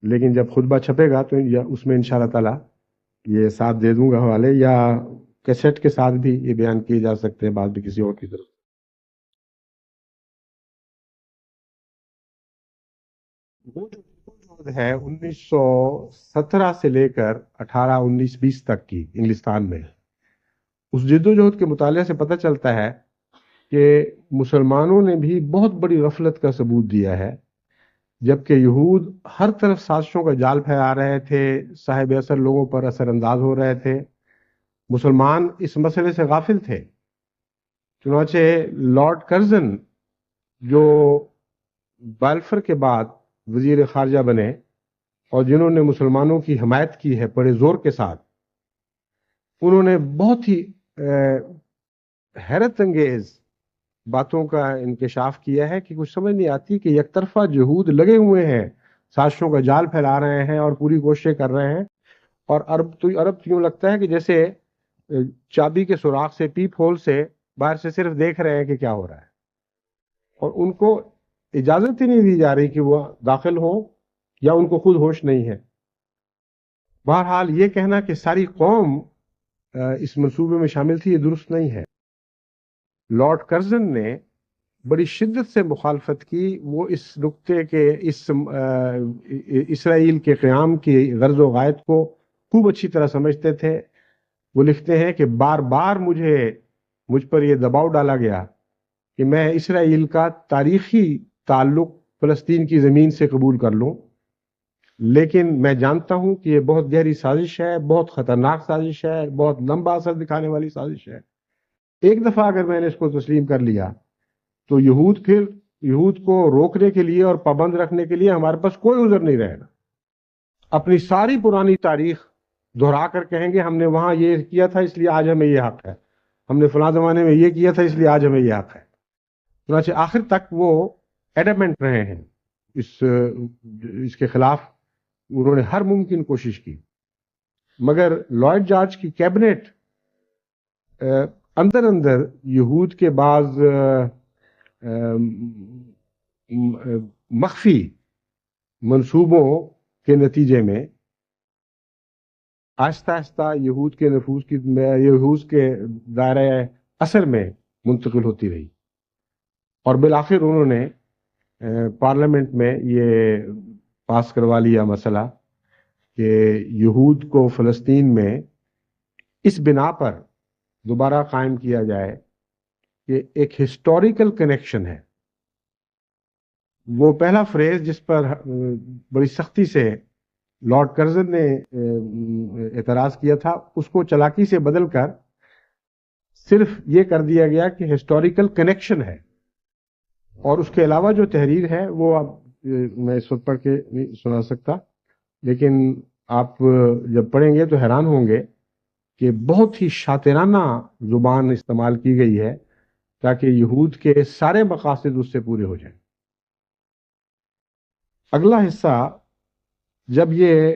لیکن جب خطبہ چھپے گا تو اس میں انشاءاللہ تعالی یہ ساتھ دے دوں گا حوالے، یا کیسٹ کے ساتھ بھی یہ بیان کیے جا سکتے ہیں بعد میں کسی اور کی طرف. وہ جو ہے 1917 سے لے کر 1920 تک کی انگلستان میں، اس جد و جہد کے مطالعے سے پتہ چلتا ہے کہ مسلمانوں نے بھی بہت بڑی غفلت کا ثبوت دیا ہے، جبکہ یہود ہر طرف سازشوں کا جال پھیلا رہے تھے، صاحب اثر لوگوں پر اثر انداز ہو رہے تھے. مسلمان اس مسئلے سے غافل تھے. چنانچہ لارڈ کرزن جو بالفر کے بعد وزیر خارجہ بنے اور جنہوں نے مسلمانوں کی حمایت کی ہے بڑے زور کے ساتھ، انہوں نے بہت ہی حیرت انگیز باتوں کا انکشاف کیا ہے کہ کچھ سمجھ نہیں آتی کہ یک طرفہ یہود لگے ہوئے ہیں، سازشوں کا جال پھیلا رہے ہیں اور پوری کوششیں کر رہے ہیں، اور عرب یوں لگتا ہے کہ جیسے چابی کے سوراخ سے، پیپ ہول سے باہر سے صرف دیکھ رہے ہیں کہ کیا ہو رہا ہے، اور ان کو اجازت ہی نہیں دی جا رہی کہ وہ داخل ہوں، یا ان کو خود ہوش نہیں ہے. بہرحال یہ کہنا کہ ساری قوم اس منصوبے میں شامل تھی، یہ درست نہیں ہے. لارڈ کرزن نے بڑی شدت سے مخالفت کی. وہ اس نقطے کے اسرائیل کے قیام کی غرض و غایت کو خوب اچھی طرح سمجھتے تھے. وہ لکھتے ہیں کہ بار بار مجھ پر یہ دباؤ ڈالا گیا کہ میں اسرائیل کا تاریخی تعلق فلسطین کی زمین سے قبول کر لوں، لیکن میں جانتا ہوں کہ یہ بہت گہری سازش ہے، بہت خطرناک سازش ہے، بہت لمبا اثر دکھانے والی سازش ہے. ایک دفعہ اگر میں نے اس کو تسلیم کر لیا تو یہود کو روکنے کے لیے اور پابند رکھنے کے لیے ہمارے پاس کوئی عذر نہیں رہے گا. اپنی ساری پرانی تاریخ دہرا کر کہیں گے ہم نے وہاں یہ کیا تھا اس لیے آج ہمیں یہ حق ہے، ہم نے فلاں زمانے میں یہ کیا تھا اس لیے آج ہمیں یہ حق ہے. چنانچہ آخر تک وہ ایڈمنٹ رہے ہیں اس کے خلاف. انہوں نے ہر ممکن کوشش کی، مگر لارڈ جارج کی کیبنٹ اندر یہود کے بعض مخفی منصوبوں کے نتیجے میں آہستہ آہستہ یہود کے یہود کے دائرہ اثر میں منتقل ہوتی رہی، اور بالآخر انہوں نے پارلیمنٹ میں یہ پاس کروا لیا مسئلہ کہ یہود کو فلسطین میں اس بنا پر دوبارہ قائم کیا جائے کہ ایک ہسٹوریکل کنیکشن ہے. وہ پہلا فریز جس پر بڑی سختی سے لارڈ کرزن نے اعتراض کیا تھا، اس کو چلاکی سے بدل کر صرف یہ کر دیا گیا کہ ہسٹوریکل کنیکشن ہے. اور اس کے علاوہ جو تحریر ہے وہ اب میں اس وقت پڑھ کے نہیں سنا سکتا، لیکن آپ جب پڑھیں گے تو حیران ہوں گے کہ بہت ہی شاطرانہ زبان استعمال کی گئی ہے تاکہ یہود کے سارے مقاصد اس سے پورے ہو جائیں. اگلا حصہ جب یہ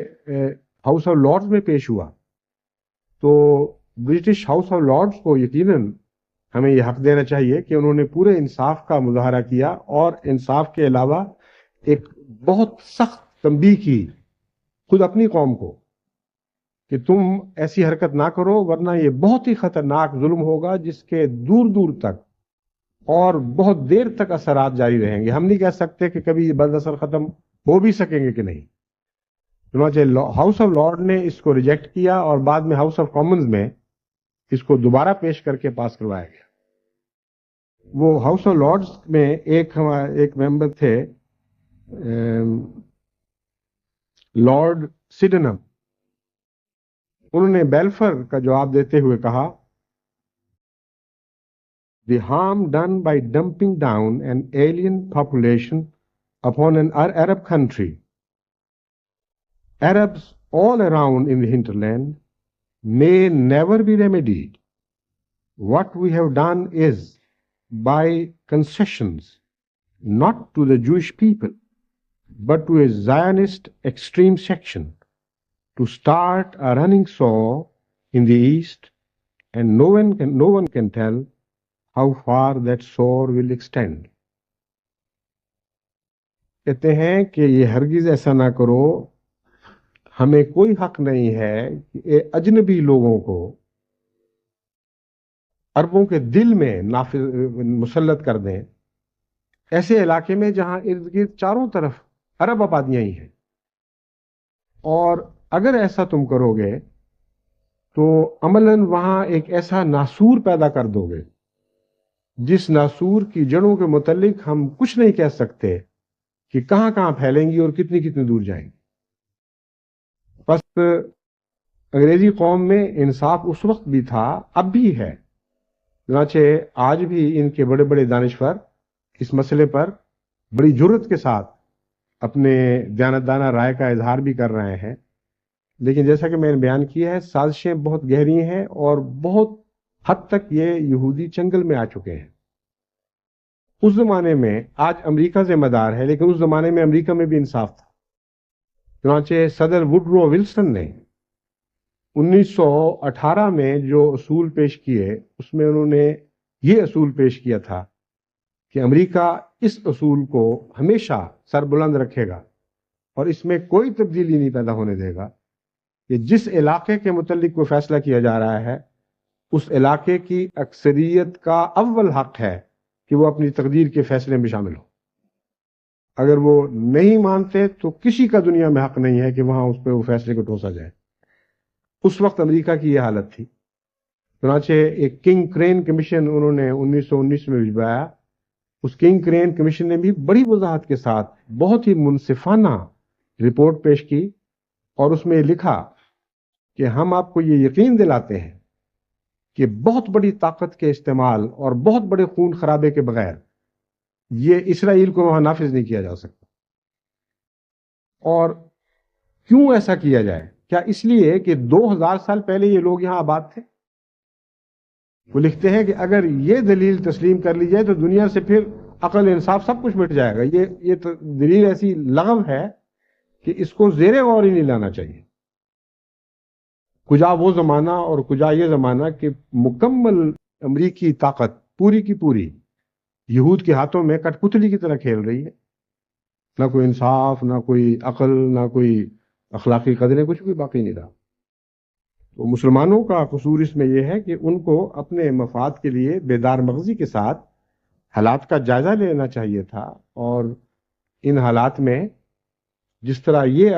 ہاؤس آف لارڈز میں پیش ہوا تو برٹش ہاؤس آف لارڈز کو یقیناً ہمیں یہ حق دینا چاہیے کہ انہوں نے پورے انصاف کا مظاہرہ کیا اور انصاف کے علاوہ ایک بہت سخت تنبیہ کی خود اپنی قوم کو کہ تم ایسی حرکت نہ کرو ورنہ یہ بہت ہی خطرناک ظلم ہوگا جس کے دور دور تک اور بہت دیر تک اثرات جاری رہیں گے. ہم نہیں کہہ سکتے کہ کبھی یہ بد اثر ختم ہو بھی سکیں گے کہ نہیں. چنانچہ ہاؤس آف لارڈ نے اس کو ریجیکٹ کیا اور بعد میں ہاؤس آف کامنز میں اس کو دوبارہ پیش کر کے پاس کروایا گیا. وہ ہاؤس آف لارڈز میں ایک ممبر تھے لارڈ سڈنم. انہوں نے بیلفر کا جواب دیتے ہوئے کہا the harm done by dumping down an alien population upon an Arab country. Arabs all around in the hinterland may never be remedied. What we have done is by concessions, not to the Jewish people, but to a Zionist extreme section, to start a running sore in the East, and no one can tell how far that sore will extend. کہتے ہیں کہ یہ ہرگز ایسا نہ کرو، ہمیں کوئی حق نہیں ہے کہ اجنبی لوگوں کو عربوں کے دل میں مسلط کر دیں، ایسے علاقے میں جہاں ارد گرد چاروں طرف عرب آبادیاں ہی ہیں. اور اگر ایسا تم کرو گے تو عملاً وہاں ایک ایسا ناسور پیدا کر دو گے جس ناسور کی جڑوں کے متعلق ہم کچھ نہیں کہہ سکتے کہ کہاں کہاں پھیلیں گی اور کتنی کتنی دور جائیں گی. بس انگریزی قوم میں انصاف اس وقت بھی تھا، اب بھی ہے. چنانچہ آج بھی ان کے بڑے بڑے دانشور اس مسئلے پر بڑی جرت کے ساتھ اپنے دیانتدانہ رائے کا اظہار بھی کر رہے ہیں. لیکن جیسا کہ میں نے بیان کیا ہے، سازشیں بہت گہری ہیں اور بہت حد تک یہ یہودی چنگل میں آ چکے ہیں. اس زمانے میں، آج امریکہ ذمہ دار ہے لیکن اس زمانے میں امریکہ میں بھی انصاف تھا. چنانچہ صدر ووڈرو ولسن نے 1918 میں جو اصول پیش کیے اس میں انہوں نے یہ اصول پیش کیا تھا کہ امریکہ اس اصول کو ہمیشہ سر بلند رکھے گا اور اس میں کوئی تبدیلی نہیں پیدا ہونے دے گا کہ جس علاقے کے متعلق کوئی فیصلہ کیا جا رہا ہے اس علاقے کی اکثریت کا اول حق ہے کہ وہ اپنی تقدیر کے فیصلے میں شامل ہو. اگر وہ نہیں مانتے تو کسی کا دنیا میں حق نہیں ہے کہ وہاں اس پہ وہ فیصلے کو ٹھوسا جائے. اس وقت امریکہ کی یہ حالت تھی. چنانچہ ایک کنگ کرین کمیشن انہوں نے 1919 میں بھجوایا. اس کنگ کرین کمیشن نے بھی بڑی وضاحت کے ساتھ بہت ہی منصفانہ رپورٹ پیش کی اور اس میں لکھا کہ ہم آپ کو یہ یقین دلاتے ہیں کہ بہت بڑی طاقت کے استعمال اور بہت بڑے خون خرابے کے بغیر یہ اسرائیل کو وہاں نافذ نہیں کیا جا سکتا. اور کیوں ایسا کیا جائے؟ کیا اس لیے کہ 2000 سال پہلے یہ لوگ یہاں آباد تھے؟ وہ لکھتے ہیں کہ اگر یہ دلیل تسلیم کر لی جائے تو دنیا سے پھر عقل انصاف سب کچھ مٹ جائے گا. یہ دلیل ایسی لغو ہے کہ اس کو زیر غور ہی نہیں لانا چاہیے. کجا وہ زمانہ اور کجا یہ زمانہ کہ مکمل امریکی طاقت پوری کی پوری یہود کے ہاتھوں میں کٹ پتلی کی طرح کھیل رہی ہے. نہ کوئی انصاف، نہ کوئی عقل، نہ کوئی اخلاقی قدریں، کچھ بھی باقی نہیں رہا. تو مسلمانوں کا قصور اس میں یہ ہے کہ ان کو اپنے مفاد کے لیے بیدار مغزی کے ساتھ حالات کا جائزہ لینا چاہیے تھا اور ان حالات میں جس طرح یہ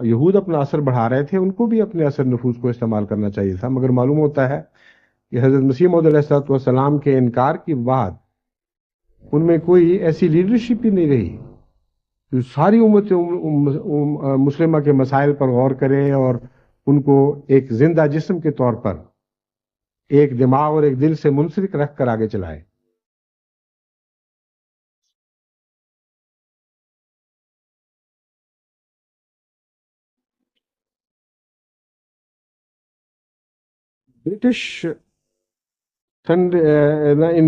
یہود اپنا اثر بڑھا رہے تھے ان کو بھی اپنے اثر نفوذ کو استعمال کرنا چاہیے تھا. مگر معلوم ہوتا ہے کہ حضرت مسیح موعود علیہ السلام کے انکار کی بعد ان میں کوئی ایسی لیڈرشپ ہی نہیں رہی جو ساری امت مسلمہ کے مسائل پر غور کرے اور ان کو ایک زندہ جسم کے طور پر ایک دماغ اور ایک دل سے منسلک رکھ کر آگے چلائے. In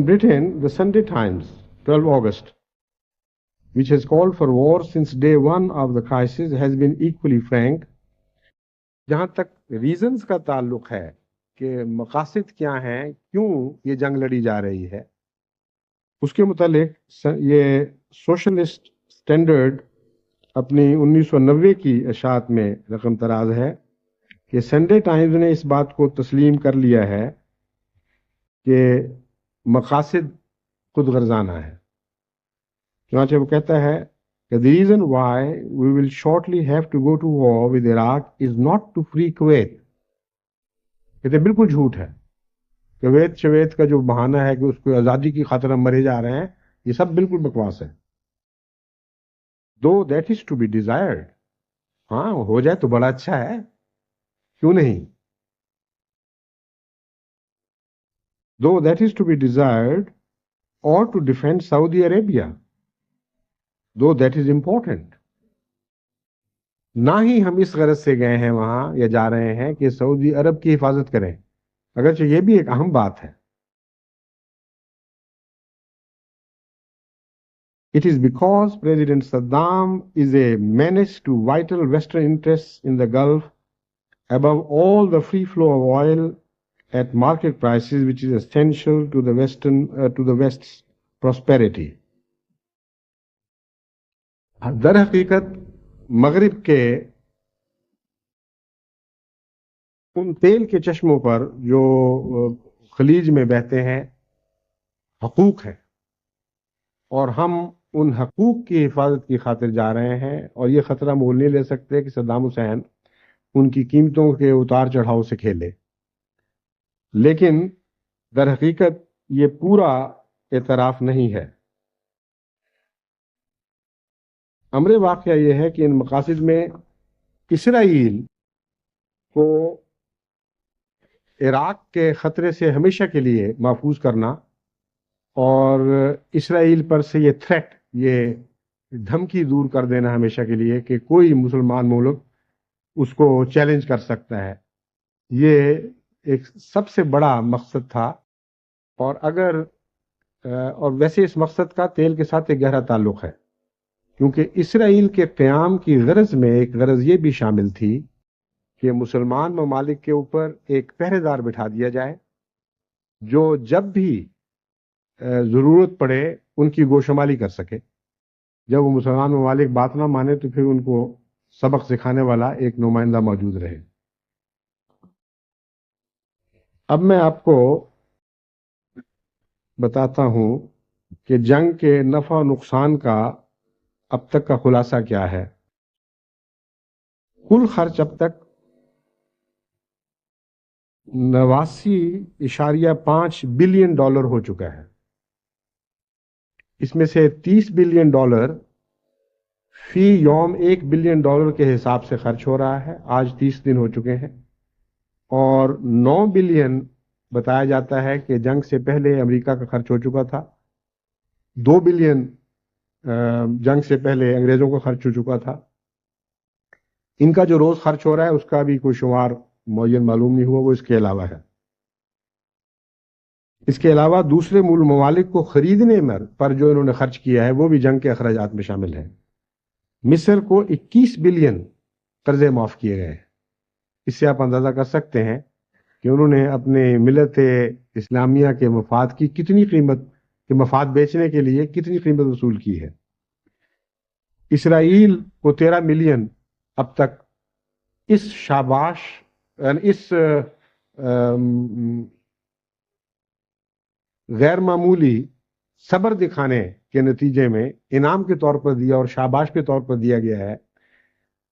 Britain, the Sunday Times, 12 August, which has called for war since day one of the crisis, has been equally frank. جہاں تک ریزنز کا تعلق ہے کہ مقاصد کیا ہیں، کیوں یہ جنگ لڑی جا رہی ہے، اس کے متعلق یہ سوشلسٹ سٹینڈرڈ اپنی 1990 کی اشاعت میں رقم تراز ہے کہ سنڈے ٹائمز نے اس بات کو تسلیم کر لیا ہے کہ مقاصد خود غرضانہ ہے. چنانچہ وہ کہتا ہے کہ the reason why we will shortly have to go to war with Iraq is not to free Kuwait. کہتے ہیں بالکل جھوٹ ہے. کویت کا جو بہانہ ہے کہ اس کو آزادی کی خاطر ہم مرے جا رہے ہیں، یہ سب بالکل بکواس ہے. though that is to be desired. ہاں ہو جائے تو بڑا اچھا ہے، کیوں نہیں. though that is to be desired or to defend Saudi Arabia. though that is important. نہ ہی ہم اس غرض سے گئے ہیں وہاں یا جا رہے ہیں کہ سعودی عرب کی حفاظت کریں، اگرچہ یہ بھی ایک اہم بات ہے. It is because President Saddam is a menace to vital Western interests in the Gulf, above all the free flow of oil at market prices, which is essential to the West's prosperity. در حقیقت مغرب کے ان تیل کے چشموں پر جو خلیج میں بہتے ہیں حقوق ہیں، اور ہم ان حقوق کی حفاظت کی خاطر جا رہے ہیں، اور یہ خطرہ مول نہیں لے سکتے کہ صدام حسین ان کی قیمتوں کے اتار چڑھاؤ سے کھیلے. لیکن در حقیقت یہ پورا اعتراف نہیں ہے. امر واقعہ یہ ہے کہ ان مقاصد میں اسرائیل کو عراق کے خطرے سے ہمیشہ کے لیے محفوظ کرنا، اور اسرائیل پر سے یہ تھریٹ، یہ دھمکی دور کر دینا ہمیشہ کے لیے کہ کوئی مسلمان ملک اس کو چیلنج کر سکتا ہے، یہ ایک سب سے بڑا مقصد تھا. اور ویسے اس مقصد کا تیل کے ساتھ ایک گہرا تعلق ہے، کیونکہ اسرائیل کے قیام کی غرض میں ایک غرض یہ بھی شامل تھی کہ مسلمان ممالک کے اوپر ایک پہرے دار بٹھا دیا جائے جو جب بھی ضرورت پڑے ان کی گوشمالی کر سکے. جب وہ مسلمان ممالک بات نہ مانے تو پھر ان کو سبق سکھانے والا ایک نمائندہ موجود رہے. اب میں آپ کو بتاتا ہوں کہ جنگ کے نفع و نقصان کا اب تک کا خلاصہ کیا ہے. کل خرچ اب تک 89.5 بلین ڈالر ہو چکا ہے. اس میں سے 30 بلین ڈالر فی یوم 1 بلین ڈالر کے حساب سے خرچ ہو رہا ہے. آج 30 دن ہو چکے ہیں، اور 9 بلین بتایا جاتا ہے کہ جنگ سے پہلے امریکہ کا خرچ ہو چکا تھا. 2 بلین جنگ سے پہلے انگریزوں کا خرچ ہو چکا تھا. ان کا جو روز خرچ ہو رہا ہے اس کا بھی کوئی شمار معین معلوم نہیں ہوا، وہ اس کے علاوہ ہے. اس کے علاوہ دوسرے ممالک کو خریدنے پر جو انہوں نے خرچ کیا ہے وہ بھی جنگ کے اخراجات میں شامل ہے. مصر کو 21 بلین قرضے معاف کیے گئے. اس سے آپ اندازہ کر سکتے ہیں کہ انہوں نے اپنے ملت اسلامیہ کے مفاد کی کتنی قیمت کے مفاد بیچنے کے لیے کتنی قیمت وصول کی ہے. اسرائیل کو 13 ملین اب تک اس غیر معمولی صبر دکھانے کے نتیجے میں انعام کے طور پر دیا اور شاباش کے طور پر دیا گیا ہے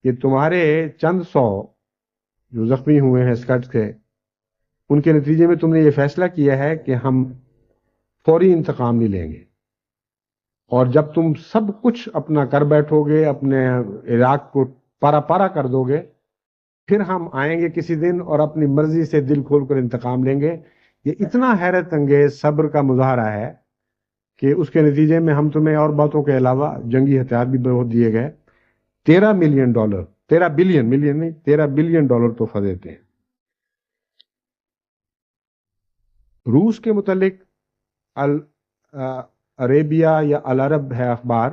کہ تمہارے چند سو جو زخمی ہوئے ہیں اسکرٹ سے، ان کے نتیجے میں تم نے یہ فیصلہ کیا ہے کہ ہم فوری انتقام نہیں لیں گے، اور جب تم سب کچھ اپنا کر بیٹھو گے، اپنے عراق کو پارا پارا کر دو گے، پھر ہم آئیں گے کسی دن اور اپنی مرضی سے دل کھول کر انتقام لیں گے. یہ اتنا حیرت انگیز صبر کا مظاہرہ ہے کہ اس کے نتیجے میں ہم تمہیں اور باتوں کے علاوہ جنگی ہتھیار بھی بہت دیے گئے. 13 بلین ڈالر تحفہ دیتے ہیں. روس کے متعلق عربیہ یا العرب ہے اخبار،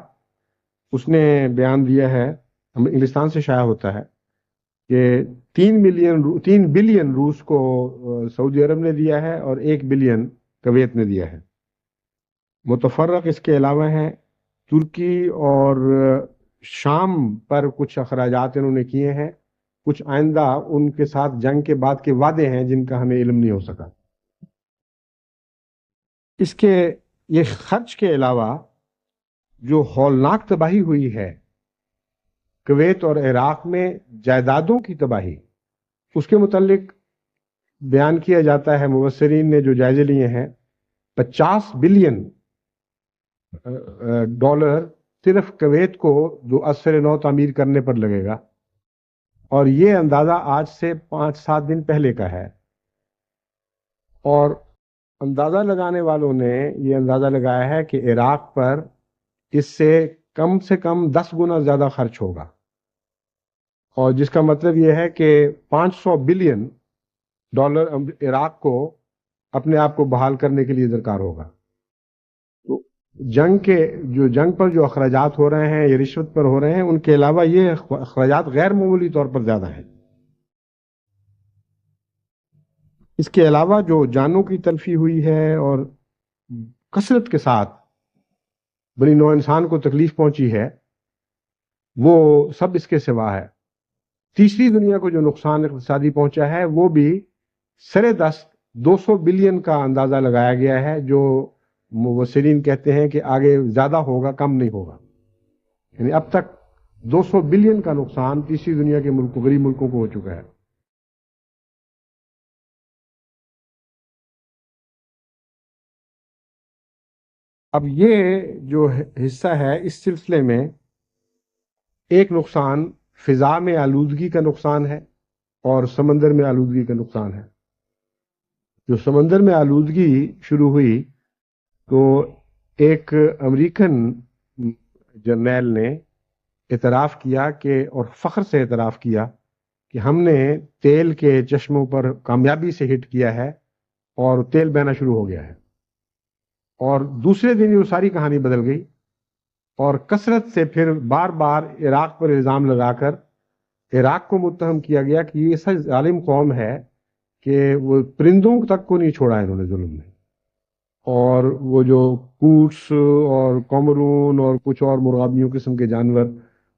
اس نے بیان دیا ہے، انگلستان سے شائع ہوتا ہے، کہ 3 بلین روس کو سعودی عرب نے دیا ہے اور 1 بلین کویت نے دیا ہے. متفرق اس کے علاوہ ہیں ترکی اور شام پر کچھ اخراجات انہوں نے کیے ہیں. کچھ آئندہ ان کے ساتھ جنگ کے بعد کے وعدے ہیں جن کا ہمیں علم نہیں ہو سکا. اس کے یہ خرچ کے علاوہ جو ہولناک تباہی ہوئی ہے کویت اور عراق میں جائیدادوں کی تباہی، اس کے متعلق بیان کیا جاتا ہے، مبصرین نے جو جائزے لیے ہیں 50 بلین ڈالر صرف کویت کو جو عصر نو تعمیر کرنے پر لگے گا، اور یہ اندازہ آج سے 5-7 دن پہلے کا ہے. اور اندازہ لگانے والوں نے یہ اندازہ لگایا ہے کہ عراق پر اس سے کم 10 گنا زیادہ خرچ ہوگا، اور جس کا مطلب یہ ہے کہ 500 بلین ڈالر عراق کو اپنے آپ کو بحال کرنے کے لیے درکار ہوگا. تو جنگ پر جو اخراجات ہو رہے ہیں یا رشوت پر ہو رہے ہیں، ان کے علاوہ یہ اخراجات غیر معمولی طور پر زیادہ ہیں. اس کے علاوہ جو جانوں کی تلفی ہوئی ہے اور کثرت کے ساتھ بنی نوع انسان کو تکلیف پہنچی ہے، وہ سب اس کے سوا ہے. تیسری دنیا کو جو نقصان اقتصادی پہنچا ہے وہ بھی سرے دست 200 بلین کا اندازہ لگایا گیا ہے، جو مبصرین کہتے ہیں کہ آگے زیادہ ہوگا، کم نہیں ہوگا. یعنی اب تک 200 بلین کا نقصان تیسری دنیا کے غریب ملکوں کو ہو چکا ہے. اب یہ جو حصہ ہے اس سلسلے میں ایک نقصان فضا میں آلودگی کا نقصان ہے اور سمندر میں آلودگی کا نقصان ہے. جو سمندر میں آلودگی شروع ہوئی تو ایک امریکن جرنیل نے اعتراف کیا اور فخر سے اعتراف کیا کہ ہم نے تیل کے چشموں پر کامیابی سے ہٹ کیا ہے اور تیل بہنا شروع ہو گیا ہے. اور دوسرے دن وہ ساری کہانی بدل گئی اور کثرت سے پھر بار بار عراق پر الزام لگا کر عراق کو متہم کیا گیا کہ یہ ایسا ظالم قوم ہے کہ وہ پرندوں تک کو نہیں چھوڑا انہوں نے ظلم میں. اور وہ جو کوٹس اور کومرون اور کچھ اور مرغابیوں قسم کے جانور،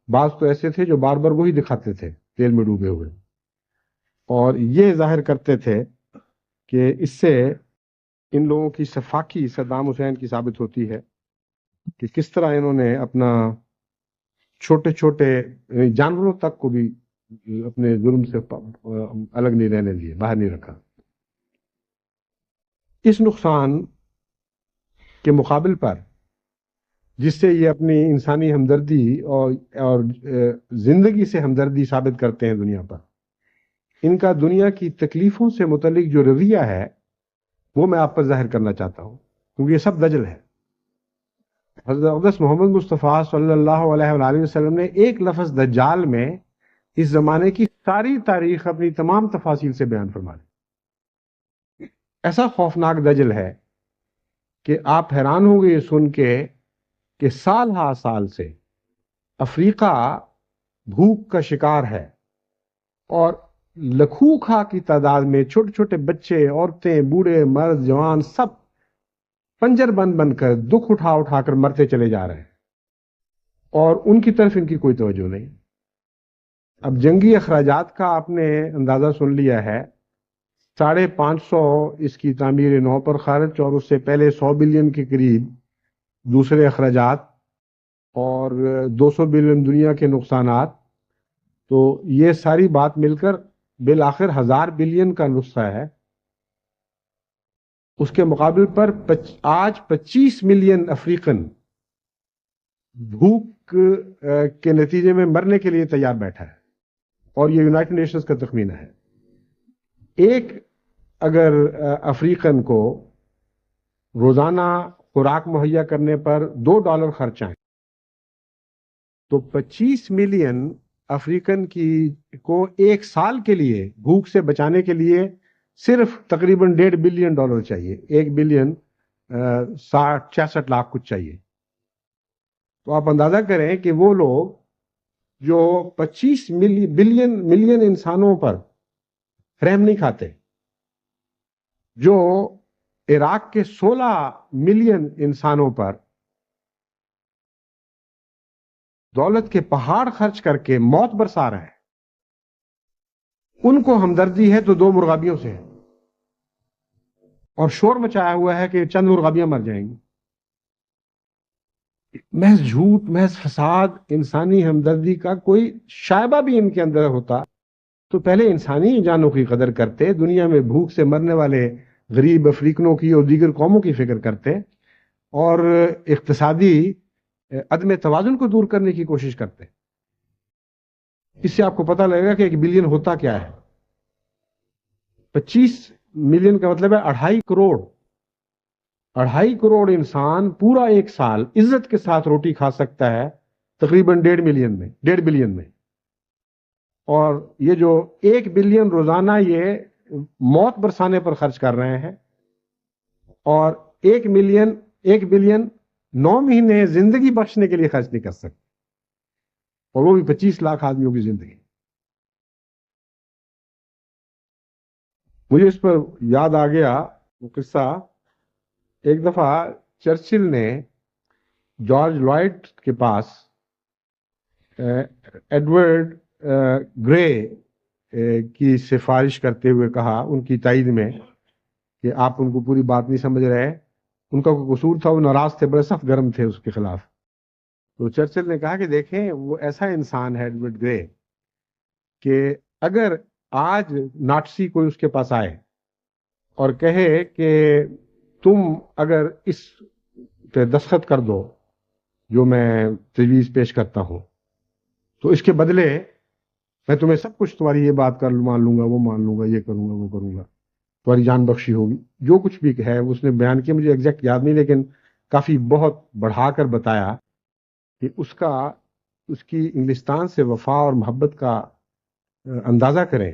بعض تو ایسے تھے جو بار بار وہی دکھاتے تھے تیل میں ڈوبے ہوئے، اور یہ ظاہر کرتے تھے کہ اس سے ان لوگوں کی سفاکی صدام حسین کی ثابت ہوتی ہے کہ کس طرح انہوں نے اپنا چھوٹے چھوٹے جانوروں تک کو بھی اپنے ظلم سے الگ نہیں رہنے دیے، باہر نہیں رکھا. اس نقصان کے مقابل پر جس سے یہ اپنی انسانی ہمدردی اور زندگی سے ہمدردی ثابت کرتے ہیں دنیا پر، ان کا دنیا کی تکلیفوں سے متعلق جو رویہ ہے وہ میں آپ پر ظاہر کرنا چاہتا ہوں، کیونکہ یہ سب دجل ہے. حضرت اقدس محمد مصطفیٰ صلی اللہ علیہ وآلہ وسلم نے ایک لفظ دجال میں اس زمانے کی ساری تاریخ اپنی تمام تفاصیل سے بیان فرما دی. ایسا خوفناک دجل ہے کہ آپ حیران ہوں گے یہ سن کے کہ سال ہا سال سے افریقہ بھوک کا شکار ہے، اور لکھوں کھا کی تعداد میں چھوٹے چھوٹے بچے، عورتیں، بوڑھے، مرد، جوان سب پنجر بن بن کر دکھ اٹھا اٹھا کر مرتے چلے جا رہے ہیں، اور ان کی طرف ان کی کوئی توجہ نہیں. اب جنگی اخراجات کا آپ نے اندازہ سن لیا ہے، 550 اس کی تعمیر نو پر خرچ، اور اس سے پہلے 100 بلین کے قریب دوسرے اخراجات، اور 200 بلین دنیا کے نقصانات. تو یہ ساری بات مل کر بالآخر 1000 بلین کا نسخہ ہے. اس کے مقابل پر آج 25 ملین افریقن بھوک کے نتیجے میں مرنے کے لیے تیار بیٹھا ہے، اور یہ یونائٹڈ نیشنز کا تخمینہ ہے. ایک اگر افریقن کو روزانہ خوراک مہیا کرنے پر $2 خرچ آئیں تو 25 ملین افریقن کو ایک سال کے لیے بھوک سے بچانے کے لیے صرف تقریباً $1.5 بلین چاہیے. 1 بلین 66 لاکھ کچھ چاہیے. تو آپ اندازہ کریں کہ وہ لوگ جو 25 ملین انسانوں پر رحم نہیں کھاتے، جو عراق کے 16 ملین انسانوں پر دولت کے پہاڑ خرچ کر کے موت برسا رہے ہیں، ان کو ہمدردی ہے تو 2 مرغابیوں سے ہے، اور شور مچایا ہوا ہے کہ چند مرغابیاں مر جائیں گی۔ محض جھوٹ، محض فساد، انسانی ہمدردی کا کوئی شائبہ بھی ان کے اندر ہوتا تو پہلے انسانی جانوں کی قدر کرتے، دنیا میں بھوک سے مرنے والے غریب افریقنوں کی اور دیگر قوموں کی فکر کرتے، اور اقتصادی عدم توازن کو دور کرنے کی کوشش کرتے۔ اس سے آپ کو پتہ لگے گا کہ 1 بلین ہوتا کیا ہے۔ 25 ملین کا مطلب ہے 2.5 کروڑ۔ 2.5 کروڑ انسان پورا 1 سال عزت کے ساتھ روٹی کھا سکتا ہے تقریباً 1.5 بلین میں، اور یہ جو 1 بلین روزانہ یہ موت برسانے پر خرچ کر رہے ہیں، اور 1 بلین 9 مہینے زندگی بخشنے کے لیے خرچ نہیں کر سکتے، اور وہ بھی 25 لاکھ آدمیوں کی زندگی۔ مجھے اس پر یاد آ گیا وہ قصہ، ایک دفعہ چرچل نے جارج لائڈ کے پاس ایڈورڈ گرے کی سفارش کرتے ہوئے کہا، ان کی تائید میں، کہ آپ ان کو پوری بات نہیں سمجھ رہے، ان کا کوئی قصور تھا، وہ ناراض تھے، بڑے سخت گرم تھے اس کے خلاف۔ تو چرچل نے کہا کہ دیکھیں، وہ ایسا انسان ہے ایڈورڈ گرے کہ اگر آج ناٹسی کوئی اس کے پاس آئے اور کہے کہ تم اگر اس پہ دستخط کر دو جو میں تجویز پیش کرتا ہوں، تو اس کے بدلے میں تمہیں سب کچھ، تمہاری یہ بات مان لوں گا، وہ مان لوں گا، یہ کروں گا، وہ کروں گا، تمہاری جان بخشی ہوگی، جو کچھ بھی ہے اس نے بیان کیا، مجھے ایگزیکٹ یاد نہیں، لیکن کافی بہت بڑھا کر بتایا کہ اس کی انگلستان سے وفا اور محبت کا اندازہ کریں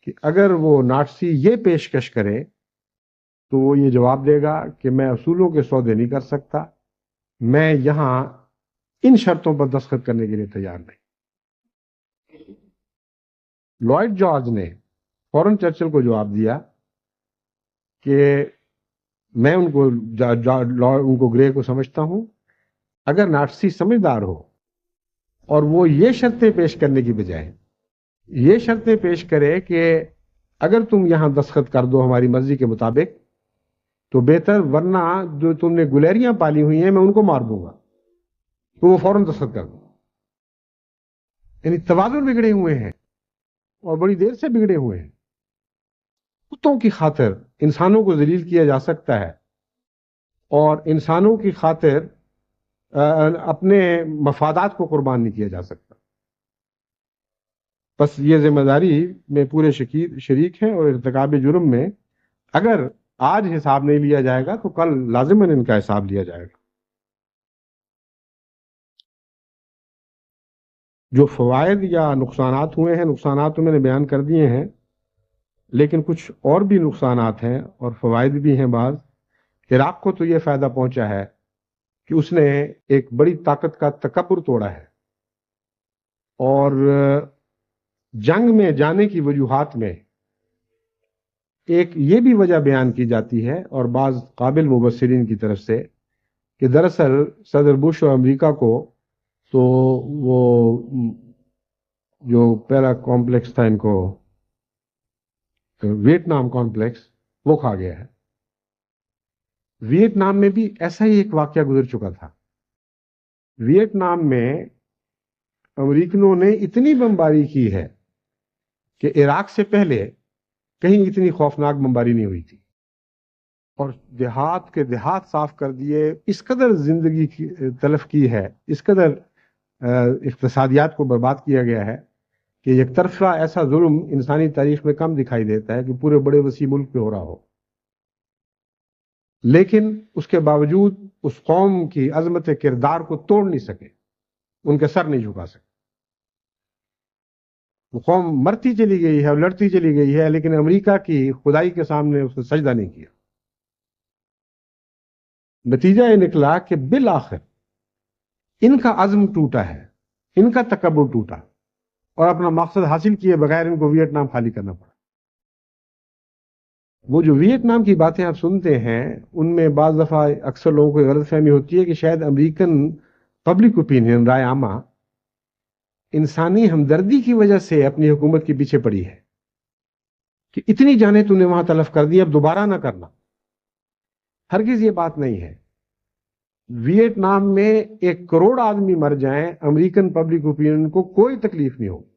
کہ اگر وہ ناٹسی یہ پیشکش کرے تو وہ یہ جواب دے گا کہ میں اصولوں کے سودے نہیں کر سکتا، میں یہاں ان شرطوں پر دستخط کرنے کے لیے تیار نہیں۔ لائڈ جارج نے فوراً چرچل کو جواب دیا کہ میں ان کو گرے کو سمجھتا ہوں، اگر ناٹسی سمجھدار ہو اور وہ یہ شرطیں پیش کرنے کی بجائے یہ شرطیں پیش کرے کہ اگر تم یہاں دستخط کر دو ہماری مرضی کے مطابق تو بہتر، ورنہ جو تم نے گلیریاں پالی ہوئی ہیں میں ان کو مار دوں گا، تو وہ فوراً دستخط کر دو۔ یعنی توازن بگڑے ہوئے ہیں، اور بڑی دیر سے بگڑے ہوئے ہیں۔ کتوں کی خاطر انسانوں کو ذلیل کیا جا سکتا ہے، اور انسانوں کی خاطر اپنے مفادات کو قربان نہیں کیا جا سکتا۔ بس یہ ذمہ داری میں پورے شریک ہیں، اور ارتکاب جرم میں اگر آج حساب نہیں لیا جائے گا تو کل لازماً ان کا حساب لیا جائے گا۔ جو فوائد یا نقصانات ہوئے ہیں، نقصانات تو میں نے بیان کر دیے ہیں، لیکن کچھ اور بھی نقصانات ہیں اور فوائد بھی ہیں بعض۔ عراق کو تو یہ فائدہ پہنچا ہے کہ اس نے ایک بڑی طاقت کا تکبر توڑا ہے، اور جنگ میں جانے کی وجوہات میں ایک یہ بھی وجہ بیان کی جاتی ہے، اور بعض قابل مبصرین کی طرف سے، کہ دراصل صدر بش اور امریکہ کو تو وہ جو پہلا کمپلیکس تھا ان کو، ویتنام کمپلیکس، وہ کھا گیا ہے۔ ویتنام میں بھی ایسا ہی ایک واقعہ گزر چکا تھا۔ ویتنام میں امریکنوں نے اتنی بمباری کی ہے کہ عراق سے پہلے کہیں اتنی خوفناک بمباری نہیں ہوئی تھی، اور دیہات کے دیہات صاف کر دیے، اس قدر زندگی تلف کی ہے، اس قدر اقتصادیات کو برباد کیا گیا ہے کہ یک طرفہ ایسا ظلم انسانی تاریخ میں کم دکھائی دیتا ہے کہ پورے بڑے وسیع ملک پہ ہو رہا ہو، لیکن اس کے باوجود اس قوم کی عظمت کردار کو توڑ نہیں سکے، ان کے سر نہیں جھکا سکے۔ وہ قوم مرتی چلی گئی ہے اور لڑتی چلی گئی ہے، لیکن امریکہ کی خدائی کے سامنے اس نے سجدہ نہیں کیا۔ نتیجہ یہ نکلا کہ بالآخر ان کا عزم ٹوٹا ہے، ان کا تکبر ٹوٹا اور اپنا مقصد حاصل کیے بغیر ان کو ویتنام خالی کرنا پڑا۔ وہ جو ویتنام کی باتیں آپ سنتے ہیں ان میں بعض دفعہ اکثر لوگوں کو غلط فہمی ہوتی ہے کہ شاید امریکن پبلک اوپینین، رائے عامہ، انسانی ہمدردی کی وجہ سے اپنی حکومت کے پیچھے پڑی ہے کہ اتنی جانیں تو نے وہاں تلف کر دی، اب دوبارہ نہ کرنا۔ ہرگز یہ بات نہیں ہے۔ ویتنام میں 1 کروڑ آدمی مر جائیں، امریکن پبلک اوپینین کو کوئی تکلیف نہیں ہوگی،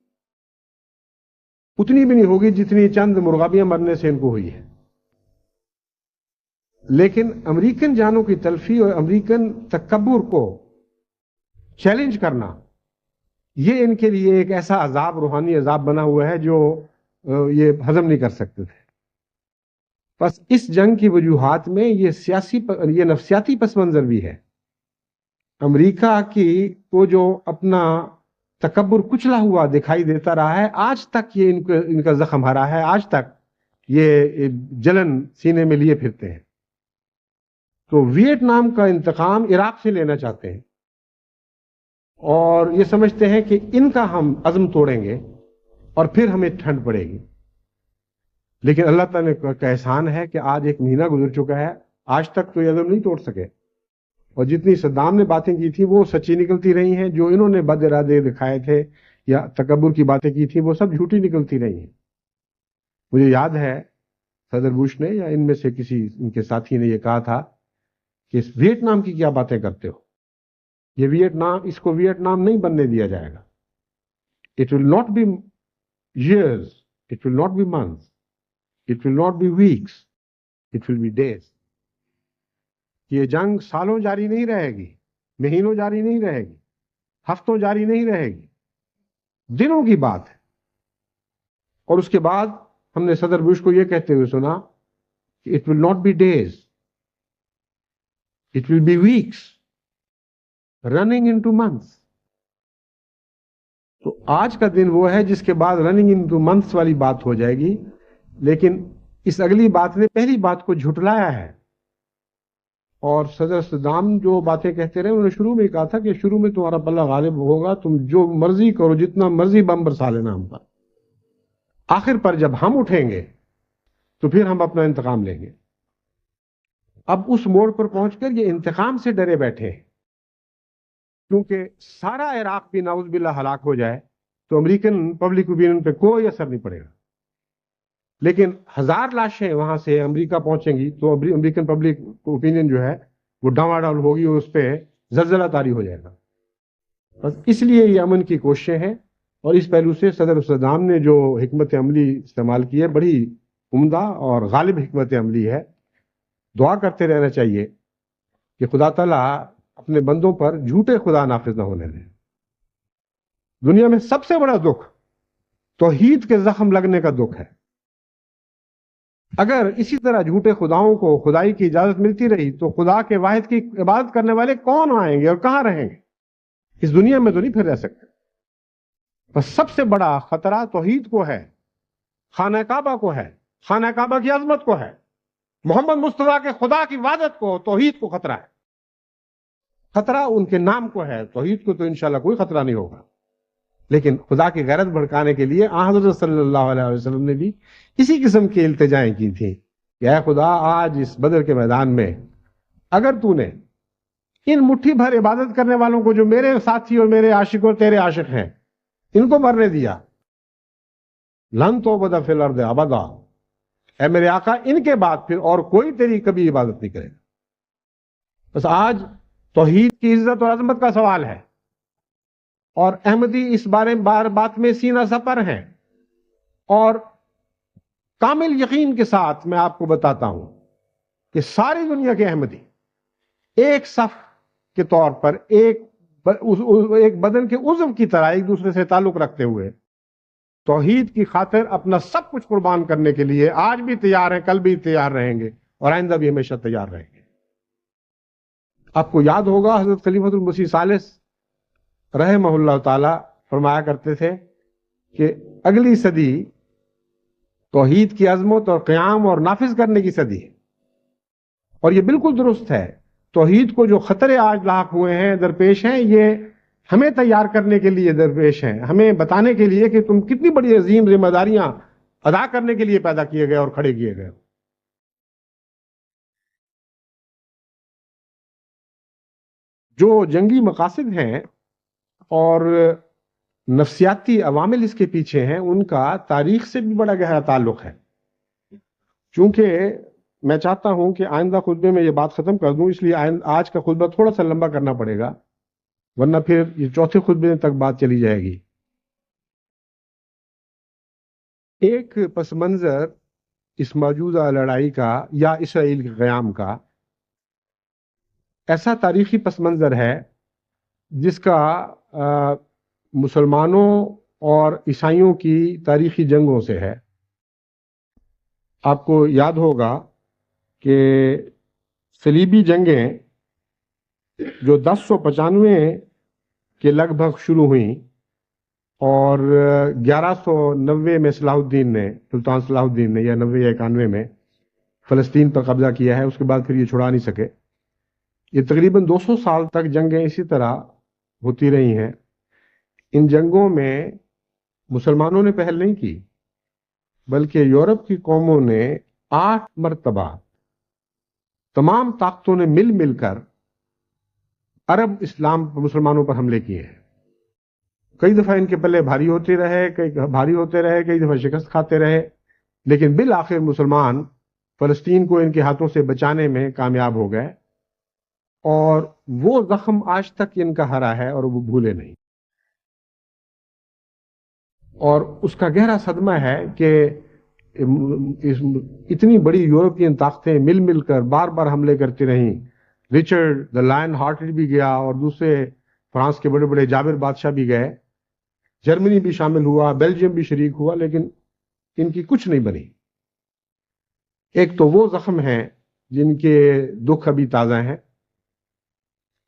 اتنی بھی نہیں ہوگی جتنی چند مرغابیاں مرنے سے ان کو ہوئی ہے۔ لیکن امریکن جانوں کی تلفی اور امریکن تکبر کو چیلنج کرنا، یہ ان کے لیے ایک ایسا عذاب، روحانی عذاب بنا ہوا ہے جو یہ ہضم نہیں کر سکتے تھے۔ بس اس جنگ کی وجوہات میں یہ نفسیاتی پس منظر بھی ہے۔ امریکہ کی وہ جو اپنا تکبر کچلا ہوا دکھائی دیتا رہا ہے، آج تک یہ ان کا زخم ہرا ہے، آج تک یہ جلن سینے میں لیے پھرتے ہیں۔ تو ویتنام کا انتقام عراق سے لینا چاہتے ہیں اور یہ سمجھتے ہیں کہ ان کا ہم عزم توڑیں گے اور پھر ہمیں ٹھنڈ پڑے گی۔ لیکن اللہ تعالیٰ کا احسان ہے کہ آج 1 مہینہ گزر چکا ہے، آج تک تو یہ عزم نہیں توڑ سکے، اور جتنی صدام نے باتیں کی تھی وہ سچی نکلتی رہی ہیں، جو انہوں نے بد ارادے دکھائے تھے یا تکبر کی باتیں کی تھی وہ سب جھوٹی نکلتی رہی ہیں۔ مجھے یاد ہے صدر بش نے یا ان میں سے کسی ان کے ساتھی نے یہ کہا تھا کہ اس ویتنام کی کیا باتیں کرتے ہو، یہ ویتنام، اس کو ویتنام نہیں بننے دیا جائے گا۔ It will not be years, it will not be months, it will not be weeks, it will be days۔ یہ جنگ سالوں جاری نہیں رہے گی، مہینوں جاری نہیں رہے گی، ہفتوں جاری نہیں رہے گی، دنوں کی بات ہے۔ اور اس کے بعد ہم نے صدر بش کو یہ کہتے ہوئے سنا کہ it will not be days, it will be weeks, running into months۔ تو آج کا دن وہ ہے جس کے بعد رننگ انٹو منتھس والی بات ہو جائے گی، لیکن اس اگلی بات نے پہلی بات کو جھٹلایا ہے۔ اور صدر صدام جو باتیں کہتے رہے، انہوں نے شروع میں کہا تھا کہ شروع میں تمہارا پلہ غالب ہوگا، تم جو مرضی کرو، جتنا مرضی بم برسا لینا ہم پر، آخر پر جب ہم اٹھیں گے تو پھر ہم اپنا انتقام لیں گے۔ اب اس موڑ پر پہنچ کر یہ انتقام سے ڈرے بیٹھے ہیں، کیونکہ سارا عراق بھی نعوذ باللہ ہلاک ہو جائے تو امریکن پبلک اوپینین پہ کوئی اثر نہیں پڑے گا، لیکن 1000 لاشیں وہاں سے امریکہ پہنچیں گی تو امریکن پبلک اوپینین جو ہے وہ ڈاواڈول ہوگی اور اس پہ زلزلہ طاری ہو جائے گا۔ بس اس لیے یہ امن کی کوششیں ہیں، اور اس پہلو سے صدر صدام نے جو حکمت عملی استعمال کی ہے بڑی عمدہ اور غالب حکمت عملی ہے۔ دعا کرتے رہنا چاہیے کہ خدا تعالیٰ اپنے بندوں پر جھوٹے خدا نافذ نہ ہونے دیں۔ دنیا میں سب سے بڑا دکھ توحید کے زخم لگنے کا دکھ ہے۔ اگر اسی طرح جھوٹے خداؤں کو خدائی کی اجازت ملتی رہی تو خدا کے واحد کی عبادت کرنے والے کون آئیں گے اور کہاں رہیں گے؟ اس دنیا میں تو نہیں پھر رہ سکتے۔ بس سب سے بڑا خطرہ توحید کو ہے، خانہ کعبہ کو ہے، خانہ کعبہ کی عظمت کو ہے، محمد مصطفیٰ کے خدا کی وحدت کو، توحید کو خطرہ ہے۔ خطرہ ان کے نام کو ہے، توحید کو تو انشاءاللہ کوئی خطرہ نہیں ہوگا۔ لیکن خدا کی غیرت بھڑکانے کے لیے حضرت صلی اللہ علیہ وسلم نے بھی اسی قسم کی التجائیں کی تھیں کہ اے خدا، آج اس بدر کے میدان میں اگر تو نے ان مٹھی بھر عبادت کرنے والوں کو جو میرے ساتھی اور میرے عاشق اور تیرے عاشق ہیں ان کو مرنے دیا، لن تعبد فی الارض ابدا، اے میرے آقا ان کے بعد پھر اور کوئی تیری کبھی عبادت نہیں کرے گا۔ بس آج توحید کی عزت اور عظمت کا سوال ہے، اور احمدی اس بات میں سینہ سپر ہیں، اور کامل یقین کے ساتھ میں آپ کو بتاتا ہوں کہ ساری دنیا کے احمدی ایک صف کے طور پر ایک بدن کے عضو کی طرح ایک دوسرے سے تعلق رکھتے ہوئے توحید کی خاطر اپنا سب کچھ قربان کرنے کے لیے آج بھی تیار ہیں، کل بھی تیار رہیں گے اور آئندہ بھی ہمیشہ تیار رہیں گے۔ آپ کو یاد ہوگا حضرت خلیفۃ المسیح ثالث رحمہ اللہ تعالی فرمایا کرتے تھے کہ اگلی صدی توحید کی عظمت اور قیام اور نافذ کرنے کی صدی ہے، اور یہ بالکل درست ہے۔ توحید کو جو خطرے آج لاحق ہوئے ہیں، درپیش ہیں، یہ ہمیں تیار کرنے کے لیے درپیش ہیں، ہمیں بتانے کے لیے کہ تم کتنی بڑی عظیم ذمہ داریاں ادا کرنے کے لیے پیدا کیے گئے اور کھڑے کیے گئے. جو جنگی مقاصد ہیں اور نفسیاتی عوامل اس کے پیچھے ہیں، ان کا تاریخ سے بھی بڑا گہرا تعلق ہے. چونکہ میں چاہتا ہوں کہ آئندہ خطبے میں یہ بات ختم کر دوں، اس لیے آج کا خطبہ تھوڑا سا لمبا کرنا پڑے گا، ورنہ پھر یہ چوتھے خطبے تک بات چلی جائے گی. ایک پس منظر اس موجودہ لڑائی کا یا اسرائیل کے قیام کا ایسا تاریخی پس منظر ہے جس کا مسلمانوں اور عیسائیوں کی تاریخی جنگوں سے ہے. آپ کو یاد ہوگا کہ صلیبی جنگیں جو 1095 کے لگ بھگ شروع ہوئیں اور 1190 میں سلطان صلاح الدین نے یا 90 یا 91 میں فلسطین پر قبضہ کیا ہے، اس کے بعد پھر یہ چھڑا نہیں سکے. یہ تقریباً 200 سال تک جنگیں اسی طرح ہوتی رہی ہیں. ان جنگوں میں مسلمانوں نے پہل نہیں کی، بلکہ یورپ کی قوموں نے 8 مرتبہ تمام طاقتوں نے مل کر عرب مسلمانوں پر حملے کیے ہیں. کئی دفعہ ان کے پلے بھاری ہوتے رہے، کئی دفعہ شکست کھاتے رہے، لیکن بالآخر مسلمان فلسطین کو ان کے ہاتھوں سے بچانے میں کامیاب ہو گئے، اور وہ زخم آج تک ان کا ہرا ہے اور وہ بھولے نہیں. اور اس کا گہرا صدمہ ہے کہ اتنی بڑی یورپین طاقتیں مل کر بار بار حملے کرتی رہیں. رچرڈ دا لائن ہارٹڈ بھی گیا، اور دوسرے فرانس کے بڑے بڑے جابر بادشاہ بھی گئے، جرمنی بھی شامل ہوا، بیلجیم بھی شریک ہوا، لیکن ان کی کچھ نہیں بنی. ایک تو وہ زخم ہیں جن کے دکھ ابھی تازہ ہیں،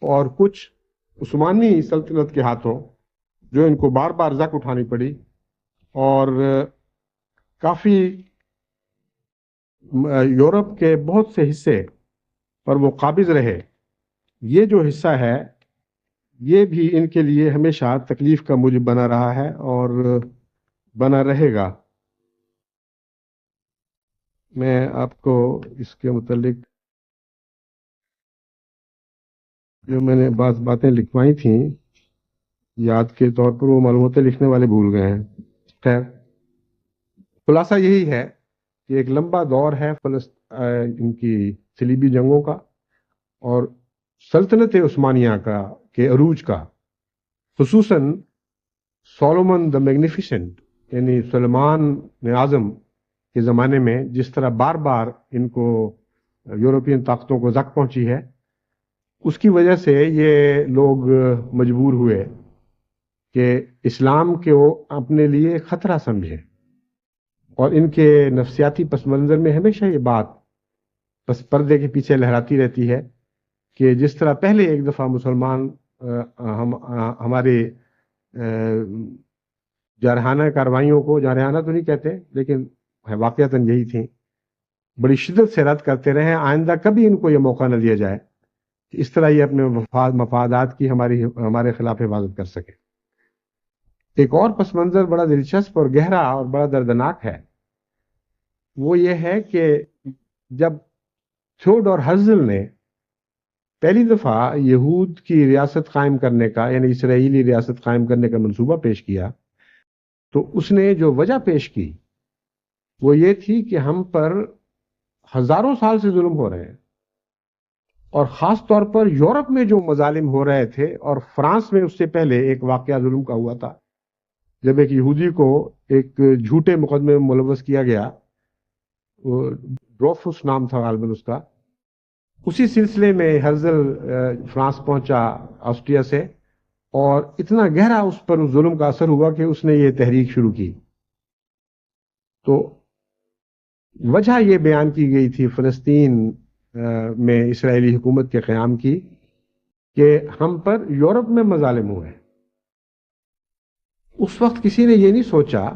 اور کچھ عثمانی سلطنت کے ہاتھوں جو ان کو بار بار زک اٹھانی پڑی، اور کافی یورپ کے بہت سے حصے پر وہ قابض رہے. یہ جو حصہ ہے یہ بھی ان کے لیے ہمیشہ تکلیف کا موجب بنا رہا ہے اور بنا رہے گا. میں آپ کو اس کے متعلق جو میں نے بعض باتیں لکھوائی تھیں یاد کے طور پر، وہ معلوماتیں لکھنے والے بھول گئے ہیں. خیر، خلاصہ یہی ہے کہ ایک لمبا دور ہے ان کی صلیبی جنگوں کا اور سلطنت عثمانیہ کا کے عروج کا، خصوصاً سولومن دا میگنیفیسنٹ یعنی سلیمان اعظم کے زمانے میں جس طرح بار بار ان کو یورپین طاقتوں کو زک پہنچی ہے، اس کی وجہ سے یہ لوگ مجبور ہوئے کہ اسلام کے وہ اپنے لیے خطرہ سمجھیں. اور ان کے نفسیاتی پس منظر میں ہمیشہ یہ بات پس پردے کے پیچھے لہراتی رہتی ہے کہ جس طرح پہلے ایک دفعہ مسلمان ہمارے جارحانہ کاروائیوں کو، جارحانہ تو نہیں کہتے لیکن واقعتاً یہی تھیں، بڑی شدت سے رد کرتے رہے، آئندہ کبھی ان کو یہ موقع نہ دیا جائے کہ اس طرح یہ اپنے مفادات کی ہمارے خلاف حفاظت کر سکے. ایک اور پس منظر بڑا دلچسپ اور گہرا اور بڑا دردناک ہے. وہ یہ ہے کہ جب تھیوڈور ہرزل نے پہلی دفعہ یہود کی ریاست قائم کرنے کا یعنی اسرائیلی ریاست قائم کرنے کا منصوبہ پیش کیا، تو اس نے جو وجہ پیش کی وہ یہ تھی کہ ہم پر ہزاروں سال سے ظلم ہو رہے ہیں، اور خاص طور پر یورپ میں جو مظالم ہو رہے تھے، اور فرانس میں اس سے پہلے ایک واقعہ ظلم کا ہوا تھا جب ایک یہودی کو ایک جھوٹے مقدمے میں ملوث کیا گیا، ڈروفس نام تھا غالباً اس کا. اسی سلسلے میں ہرزل فرانس پہنچا آسٹریا سے، اور اتنا گہرا اس پر اس ظلم کا اثر ہوا کہ اس نے یہ تحریک شروع کی. تو وجہ یہ بیان کی گئی تھی فلسطین میں اسرائیلی حکومت کے قیام کی کہ ہم پر یورپ میں مظالم ہوئے. اس وقت کسی نے یہ نہیں سوچا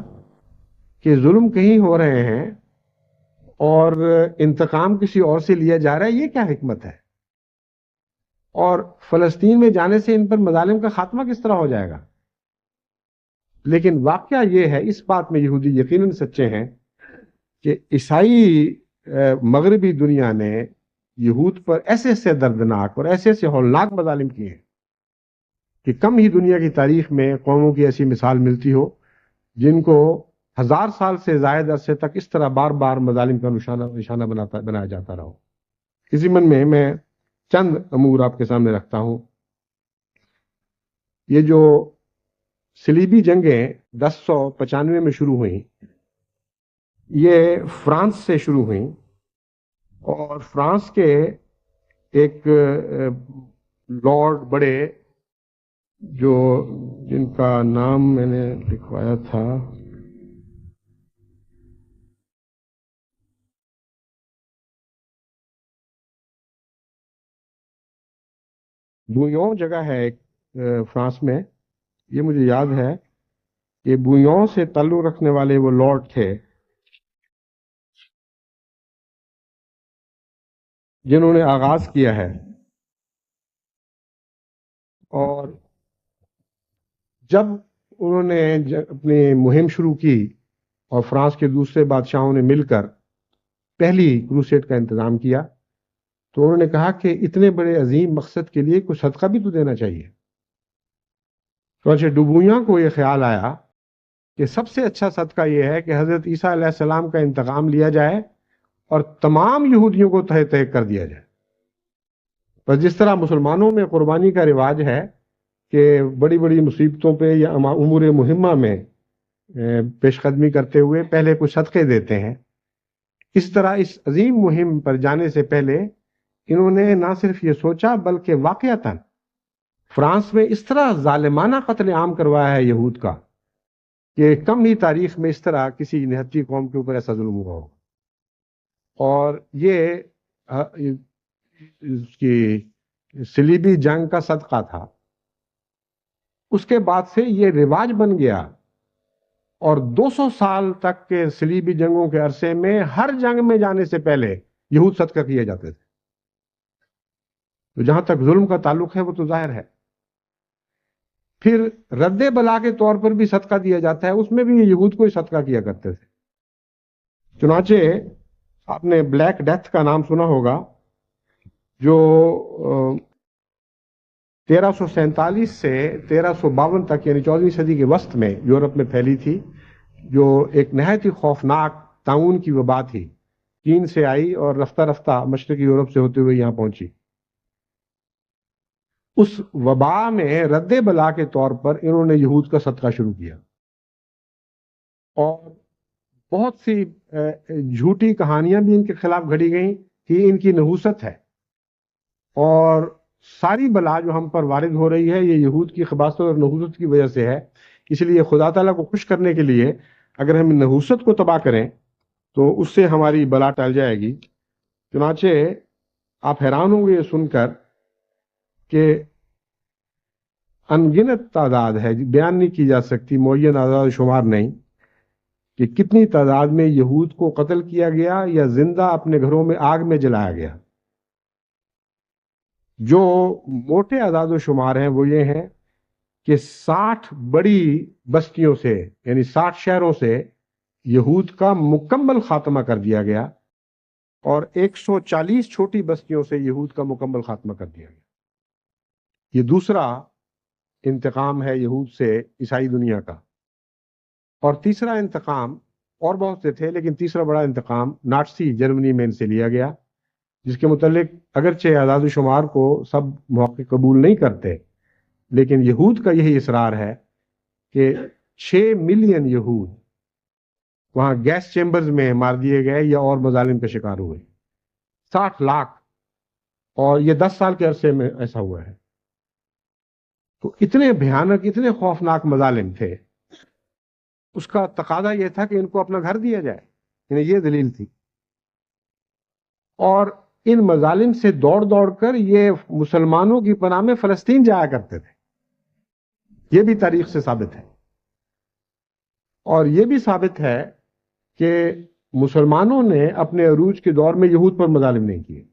کہ ظلم کہیں ہو رہے ہیں اور انتقام کسی اور سے لیا جا رہا ہے، یہ کیا حکمت ہے. اور فلسطین میں جانے سے ان پر مظالم کا خاتمہ کس طرح ہو جائے گا؟ لیکن واقعہ یہ ہے، اس بات میں یہودی یقیناً سچے ہیں کہ عیسائی مغربی دنیا نے یہود پر ایسے ایسے دردناک اور ایسے ایسے ہولناک مظالم کیے ہیں کہ کم ہی دنیا کی تاریخ میں قوموں کی ایسی مثال ملتی ہو جن کو 1000 سال سے زائد عرصے تک اس طرح بار بار مظالم کا نشانہ بنایا جاتا رہا. اسی من میں چند امور آپ کے سامنے رکھتا ہوں. یہ جو صلیبی جنگیں 1095 میں شروع ہوئیں، یہ فرانس سے شروع ہوئیں، اور فرانس کے ایک لارڈ بڑے جن کا نام میں نے لکھوایا تھا، بویون جگہ ہے ایک فرانس میں، یہ مجھے یاد ہے کہ بویون سے تعلق رکھنے والے وہ لارڈ تھے جنہوں نے آغاز کیا ہے. اور جب انہوں نے اپنی مہم شروع کی اور فرانس کے دوسرے بادشاہوں نے مل کر پہلی کروسیڈ کا انتظام کیا، تو انہوں نے کہا کہ اتنے بڑے عظیم مقصد کے لیے کچھ صدقہ بھی تو دینا چاہیے. چنانچہ ڈوبویاں کو یہ خیال آیا کہ سب سے اچھا صدقہ یہ ہے کہ حضرت عیسیٰ علیہ السلام کا انتقام لیا جائے اور تمام یہودیوں کو تہہ تہہ کر دیا جائے. پر جس طرح مسلمانوں میں قربانی کا رواج ہے کہ بڑی بڑی مصیبتوں پہ یا امور مہمہ میں پیش قدمی کرتے ہوئے پہلے کچھ صدقے دیتے ہیں، اس طرح اس عظیم مہم پر جانے سے پہلے انہوں نے نہ صرف یہ سوچا بلکہ واقعتاً فرانس میں اس طرح ظالمانہ قتل عام کروایا ہے یہود کا کہ کم ہی تاریخ میں اس طرح کسی نہتی قوم کے اوپر ایسا ظلم ہوا ہو. اور یہ اس کی صلیبی جنگ کا صدقہ تھا. اس کے بعد سے یہ رواج بن گیا، اور 200 سال تک کے صلیبی جنگوں کے عرصے میں ہر جنگ میں جانے سے پہلے یہود صدقہ کیے جاتے تھے. تو جہاں تک ظلم کا تعلق ہے وہ تو ظاہر ہے. پھر رد بلا کے طور پر بھی صدقہ دیا جاتا ہے، اس میں بھی یہ یہود کو ہی صدقہ کیا کرتے تھے. چنانچہ آپ نے بلیک ڈیتھ کا نام سنا ہوگا، جو 1347 سے 1352 تک یعنی 14ویں صدی کے وسط میں یورپ میں پھیلی تھی، جو ایک نہایت ہی خوفناک طاعون کی وبا تھی. چین سے آئی اور رفتہ رفتہ مشرقی یورپ سے ہوتے ہوئے یہاں پہنچی. اس وبا میں رد بلا کے طور پر انہوں نے یہود کا صدقہ شروع کیا، اور بہت سی جھوٹی کہانیاں بھی ان کے خلاف گھڑی گئیں کہ ان کی نحوست ہے، اور ساری بلا جو ہم پر وارد ہو رہی ہے یہ یہود کی خباثت اور نحوست کی وجہ سے ہے. اس لیے خدا تعالیٰ کو خوش کرنے کے لیے اگر ہم نحوست کو تباہ کریں تو اس سے ہماری بلا ٹل جائے گی. چنانچہ آپ حیران ہوں گے یہ سن کر کہ انگنت تعداد ہے، بیان نہیں کی جا سکتی، معین اعداد و شمار نہیں، کہ کتنی تعداد میں یہود کو قتل کیا گیا یا زندہ اپنے گھروں میں آگ میں جلایا گیا. جو موٹے اعداد و شمار ہیں وہ یہ ہیں کہ 60 بڑی بستیوں سے یعنی 60 شہروں سے یہود کا مکمل خاتمہ کر دیا گیا، اور 140 چھوٹی بستیوں سے یہود کا مکمل خاتمہ کر دیا گیا. یہ دوسرا انتقام ہے یہود سے عیسائی دنیا کا. اور تیسرا انتقام، اور بہت سے تھے لیکن تیسرا بڑا انتقام ناٹسی جرمنی میں ان سے لیا گیا، جس کے متعلق اگرچہ اعداد و شمار کو سب محقق قبول نہیں کرتے، لیکن یہود کا یہی اصرار ہے کہ 6 ملین یہود وہاں گیس چیمبرز میں مار دیے گئے یا اور مظالم کا شکار ہوئے. 60 لاکھ، اور یہ 10 سال کے عرصے میں ایسا ہوا ہے. تو اتنے بھیانک، اتنے خوفناک مظالم تھے. اس کا تقاضا یہ تھا کہ ان کو اپنا گھر دیا جائے، یعنی یہ دلیل تھی. اور ان مظالم سے دوڑ دوڑ کر یہ مسلمانوں کی پناہ میں فلسطین جایا کرتے تھے. یہ بھی تاریخ سے ثابت ہے. اور یہ بھی ثابت ہے کہ مسلمانوں نے اپنے عروج کے دور میں یہود پر مظالم نہیں کیے.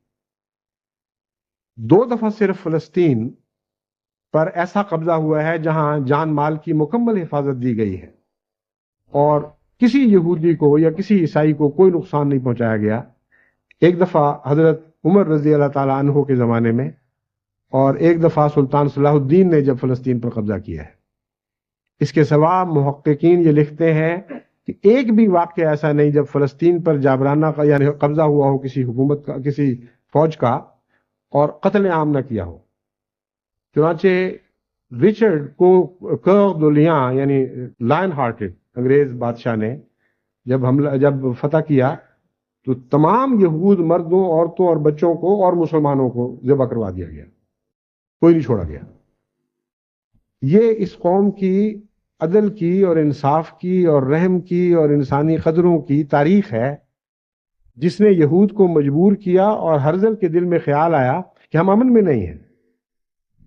2 دفعہ صرف فلسطین پر ایسا قبضہ ہوا ہے جہاں جان مال کی مکمل حفاظت دی گئی ہے اور کسی یہودی کو یا کسی عیسائی کو کوئی نقصان نہیں پہنچایا گیا. ایک دفعہ حضرت عمر رضی اللہ تعالیٰ عنہ کے زمانے میں اور ایک دفعہ سلطان صلاح الدین نے جب فلسطین پر قبضہ کیا ہے. اس کے سوا محققین یہ لکھتے ہیں کہ ایک بھی واقعہ ایسا نہیں جب فلسطین پر جابرانہ کا یعنی قبضہ ہوا ہو کسی حکومت کا کسی فوج کا اور قتل عام نہ کیا ہو. چنانچہ رچرڈ کور دولیاں یعنی لائن ہارٹڈ انگریز بادشاہ نے جب فتح کیا تو تمام یہود مردوں عورتوں اور بچوں کو اور مسلمانوں کو ذبح کروا دیا گیا, کوئی نہیں چھوڑا گیا. یہ اس قوم کی عدل کی اور انصاف کی اور رحم کی اور انسانی قدروں کی تاریخ ہے جس نے یہود کو مجبور کیا اور ہرزل کے دل میں خیال آیا کہ ہم امن میں نہیں ہیں.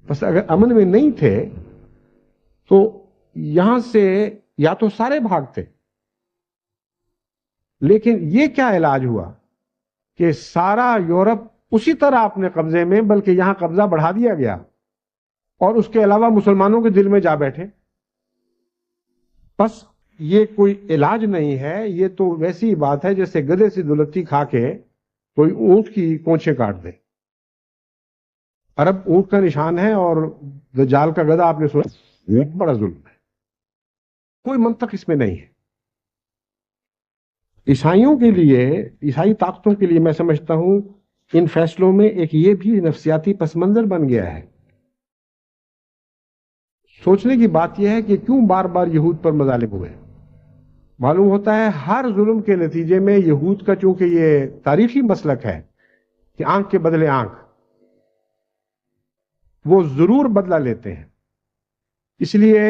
بس اگر امن میں نہیں تھے تو یہاں سے یا تو سارے بھاگتے, لیکن یہ کیا علاج ہوا کہ سارا یورپ اسی طرح اپنے قبضے میں بلکہ یہاں قبضہ بڑھا دیا گیا اور اس کے علاوہ مسلمانوں کے دل میں جا بیٹھے. بس یہ کوئی علاج نہیں ہے, یہ تو ویسی بات ہے جیسے گدھے سے دلتی کھا کے کوئی اونٹ کی کونچیں کاٹ دے. عرب اونٹ کا نشان ہے اور دجال کا گدھا آپ نے سنا, یہ بڑا ظلم ہے, کوئی منطق اس میں نہیں ہے. عیسائیوں کے لیے, عیسائی طاقتوں کے لیے میں سمجھتا ہوں ان فیصلوں میں ایک یہ بھی نفسیاتی پس منظر بن گیا ہے. سوچنے کی بات یہ ہے کہ کیوں بار بار یہود پر مظالم ہوئے. معلوم ہوتا ہے ہر ظلم کے نتیجے میں یہود کا چونکہ یہ تاریخی مسلک ہے کہ آنکھ کے بدلے آنکھ, وہ ضرور بدلہ لیتے ہیں. اس لیے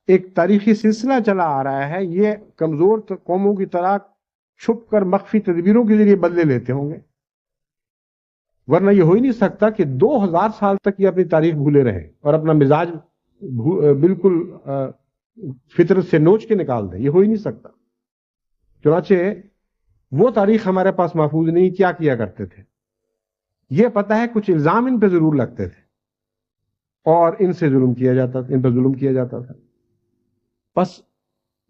ایک تاریخی سلسلہ چلا آ رہا ہے, یہ کمزور قوموں کی طرح چھپ کر مخفی تدبیروں کے ذریعے بدلے لیتے ہوں گے, ورنہ یہ ہو ہی نہیں سکتا کہ 2000 سال تک یہ اپنی تاریخ بھولے رہے اور اپنا مزاج بالکل فطرت سے نوچ کے نکال دیں. یہ ہو ہی نہیں سکتا. چنانچہ وہ تاریخ ہمارے پاس محفوظ نہیں. کیا کرتے تھے یہ پتا ہے, کچھ الزام ان پہ ضرور لگتے تھے اور ان سے ظلم کیا جاتا تھا, ان پر ظلم کیا جاتا تھا. بس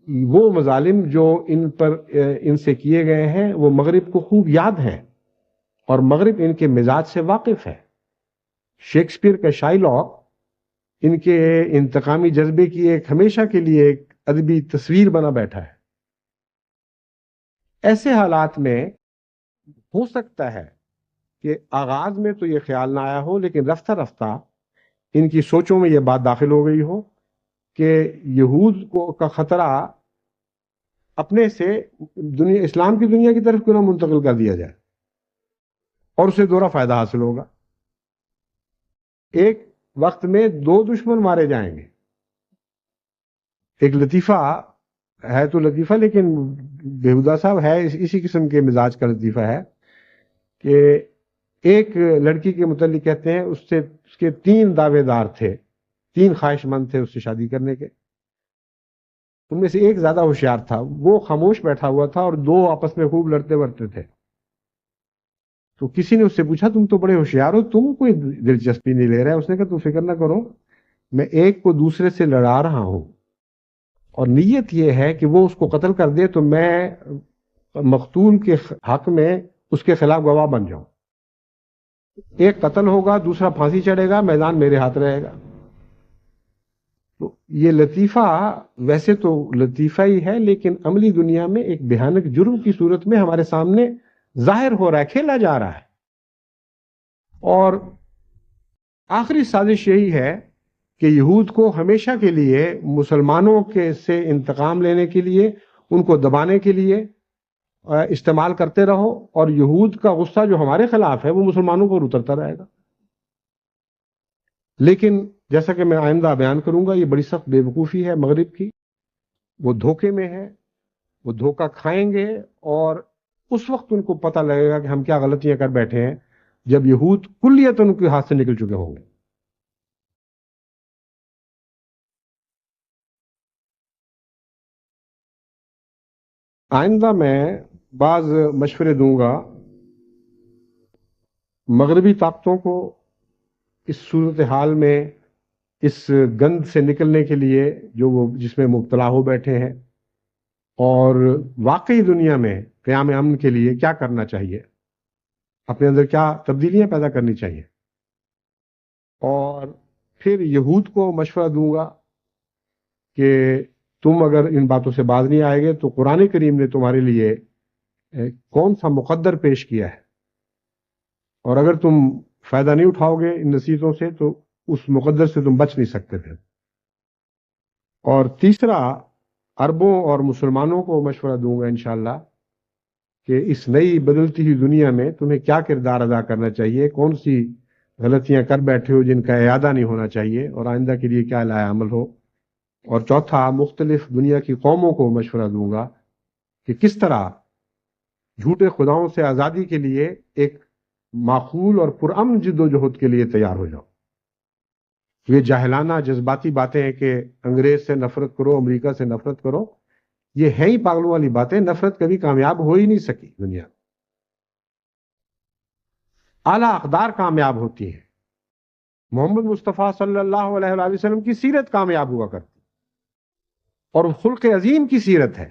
وہ مظالم جو ان سے کیے گئے ہیں وہ مغرب کو خوب یاد ہیں اور مغرب ان کے مزاج سے واقف ہے. شیکسپیئر کا شائلاک ان کے انتقامی جذبے کی ایک ہمیشہ کے لیے ایک ادبی تصویر بنا بیٹھا ہے. ایسے حالات میں ہو سکتا ہے کہ آغاز میں تو یہ خیال نہ آیا ہو, لیکن رفتہ رفتہ ان کی سوچوں میں یہ بات داخل ہو گئی ہو کہ یہود کا خطرہ اپنے سے اسلام کی دنیا کی طرف کیوں نہ منتقل کر دیا جائے اور اسے دوہرا فائدہ حاصل ہوگا. ایک وقت میں 2 دشمن مارے جائیں گے. ایک لطیفہ ہے تو لطیفہ لیکن بیہودہ صاحب ہے, اسی قسم کے مزاج کا لطیفہ ہے کہ ایک لڑکی کے متعلق کہتے ہیں اس کے 3 دعوے دار تھے, 3 خواہش مند تھے اس سے شادی کرنے کے. ان میں سے ایک زیادہ ہوشیار تھا, وہ خاموش بیٹھا ہوا تھا اور 2 آپس میں خوب لڑتے ورتے تھے. تو کسی نے اس سے پوچھا تم تو بڑے ہوشیار ہو, تم کوئی دلچسپی نہیں لے رہا ہے. اس نے کہا تم فکر نہ کرو, میں ایک کو دوسرے سے لڑا رہا ہوں اور نیت یہ ہے کہ وہ اس کو قتل کر دے تو میں مقتول کے حق میں اس کے خلاف گواہ بن جاؤں. ایک قتل ہوگا, دوسرا پھانسی چڑھے گا, میدان میرے ہاتھ رہے گا. تو یہ لطیفہ ویسے تو لطیفہ ہی ہے لیکن عملی دنیا میں ایک بھیانک جرم کی صورت میں ہمارے سامنے ظاہر ہو رہا ہے, کھیلا جا رہا ہے. اور آخری سازش یہی ہے کہ یہود کو ہمیشہ کے لیے مسلمانوں کے سے انتقام لینے کے لیے, ان کو دبانے کے لیے استعمال کرتے رہو اور یہود کا غصہ جو ہمارے خلاف ہے وہ مسلمانوں پر اترتا رہے گا. لیکن جیسا کہ میں آئندہ بیان کروں گا یہ بڑی سخت بے وقوفی ہے مغرب کی. وہ دھوکے میں ہے, وہ دھوکہ کھائیں گے اور اس وقت ان کو پتہ لگے گا کہ ہم کیا غلطیاں کر بیٹھے ہیں جب یہود کلیت ان کے ہاتھ سے نکل چکے ہوں گے. آئندہ میں بعض مشورے دوں گا مغربی طاقتوں کو اس صورتحال میں اس گند سے نکلنے کے لیے جو وہ جس میں مبتلا ہو بیٹھے ہیں، اور واقعی دنیا میں قیام امن کے لیے کیا کرنا چاہیے، اپنے اندر کیا تبدیلیاں پیدا کرنی چاہیے. اور پھر یہود کو مشورہ دوں گا کہ تم اگر ان باتوں سے باز نہیں آئے گے تو قرآن کریم نے تمہارے لیے کون سا مقدر پیش کیا ہے، اور اگر تم فائدہ نہیں اٹھاؤ گے ان نصیحتوں سے تو اس مقدر سے تم بچ نہیں سکتے تھے. اور تیسرا، عربوں اور مسلمانوں کو مشورہ دوں گا انشاءاللہ کہ اس نئی بدلتی ہوئی دنیا میں تمہیں کیا کردار ادا کرنا چاہیے، کون سی غلطیاں کر بیٹھے ہو جن کا اعادہ نہیں ہونا چاہیے، اور آئندہ کے لیے کیا لائحہ عمل ہو. اور چوتھا، مختلف دنیا کی قوموں کو مشورہ دوں گا کہ کس طرح جھوٹے خداؤں سے آزادی کے لیے ایک معقول اور پرامن جد و جہد کے لیے تیار ہو جاؤ. یہ جاہلانہ جذباتی باتیں ہیں کہ انگریز سے نفرت کرو، امریکہ سے نفرت کرو، یہ ہے ہی پاگلوں والی باتیں. نفرت کبھی کامیاب ہو ہی نہیں سکی دنیا. اعلیٰ اقدار کامیاب ہوتی ہیں. محمد مصطفیٰ صلی اللہ علیہ وآلہ وسلم کی سیرت کامیاب ہوا کرتی، اور خلق عظیم کی سیرت ہے.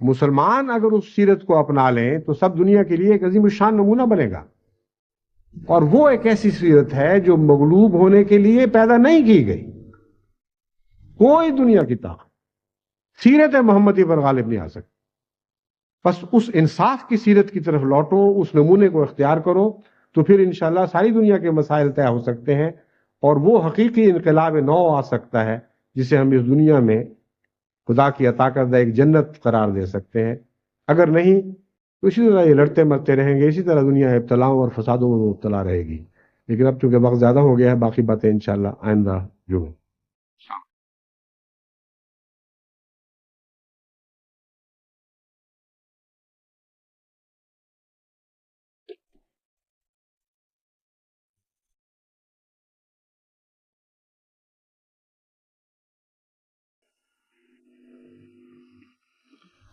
مسلمان اگر اس سیرت کو اپنا لیں تو سب دنیا کے لیے ایک عظیم الشان نمونہ بنے گا. اور وہ ایک ایسی سیرت ہے جو مغلوب ہونے کے لیے پیدا نہیں کی گئی. کوئی دنیا کی طاقت سیرت محمدی پر غالب نہیں آ سکتی. بس اس انصاف کی سیرت کی طرف لوٹو، اس نمونے کو اختیار کرو، تو پھر انشاءاللہ ساری دنیا کے مسائل طے ہو سکتے ہیں، اور وہ حقیقی انقلاب نو آ سکتا ہے جسے ہم اس دنیا میں خدا کی عطا کردہ ایک جنت قرار دے سکتے ہیں. اگر نہیں تو اسی طرح یہ لڑتے مرتے رہیں گے، اسی طرح دنیا ابتلاؤں اور فسادوں میں مبتلا رہے گی. لیکن اب چونکہ وقت زیادہ ہو گیا ہے، باقی باتیں انشاءاللہ آئندہ جو ہیں.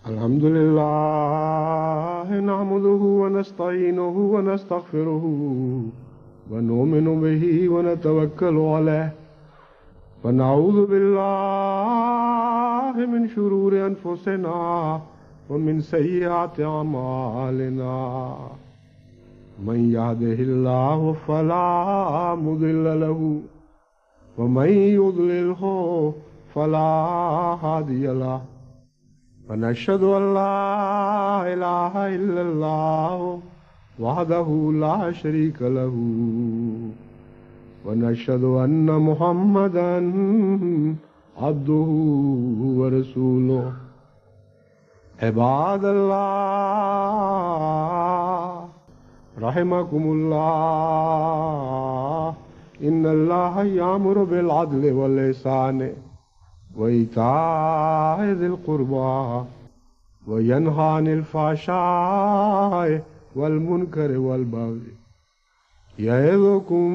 الحمد لله نحمده ونستعينه ونستغفره ونؤمن به ونتوكل عليه ونعوذ بالله من شرور أنفسنا ومن سيئات أعمالنا. من يهده الله فلا مضل له ومن يضلله فلا هادي له. ونشهد أن لا إله إلا الله وحده لا شريك له ونشهد أن محمدا عبده ورسوله. عباد الله رحمكم الله، إن الله يأمر بالعدل والإحسان وإيتاء ذي القربى وينهى عن الفحشاء والمنكر والبغي يعظكم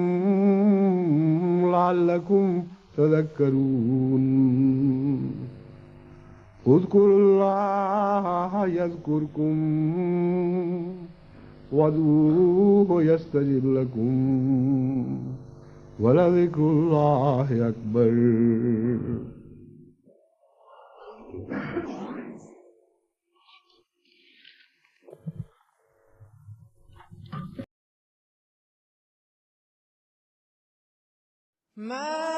لعلكم تذكرون. اذكروا الله يذكركم وادعوه يستجب لكم ولذكر الله أكبر. ما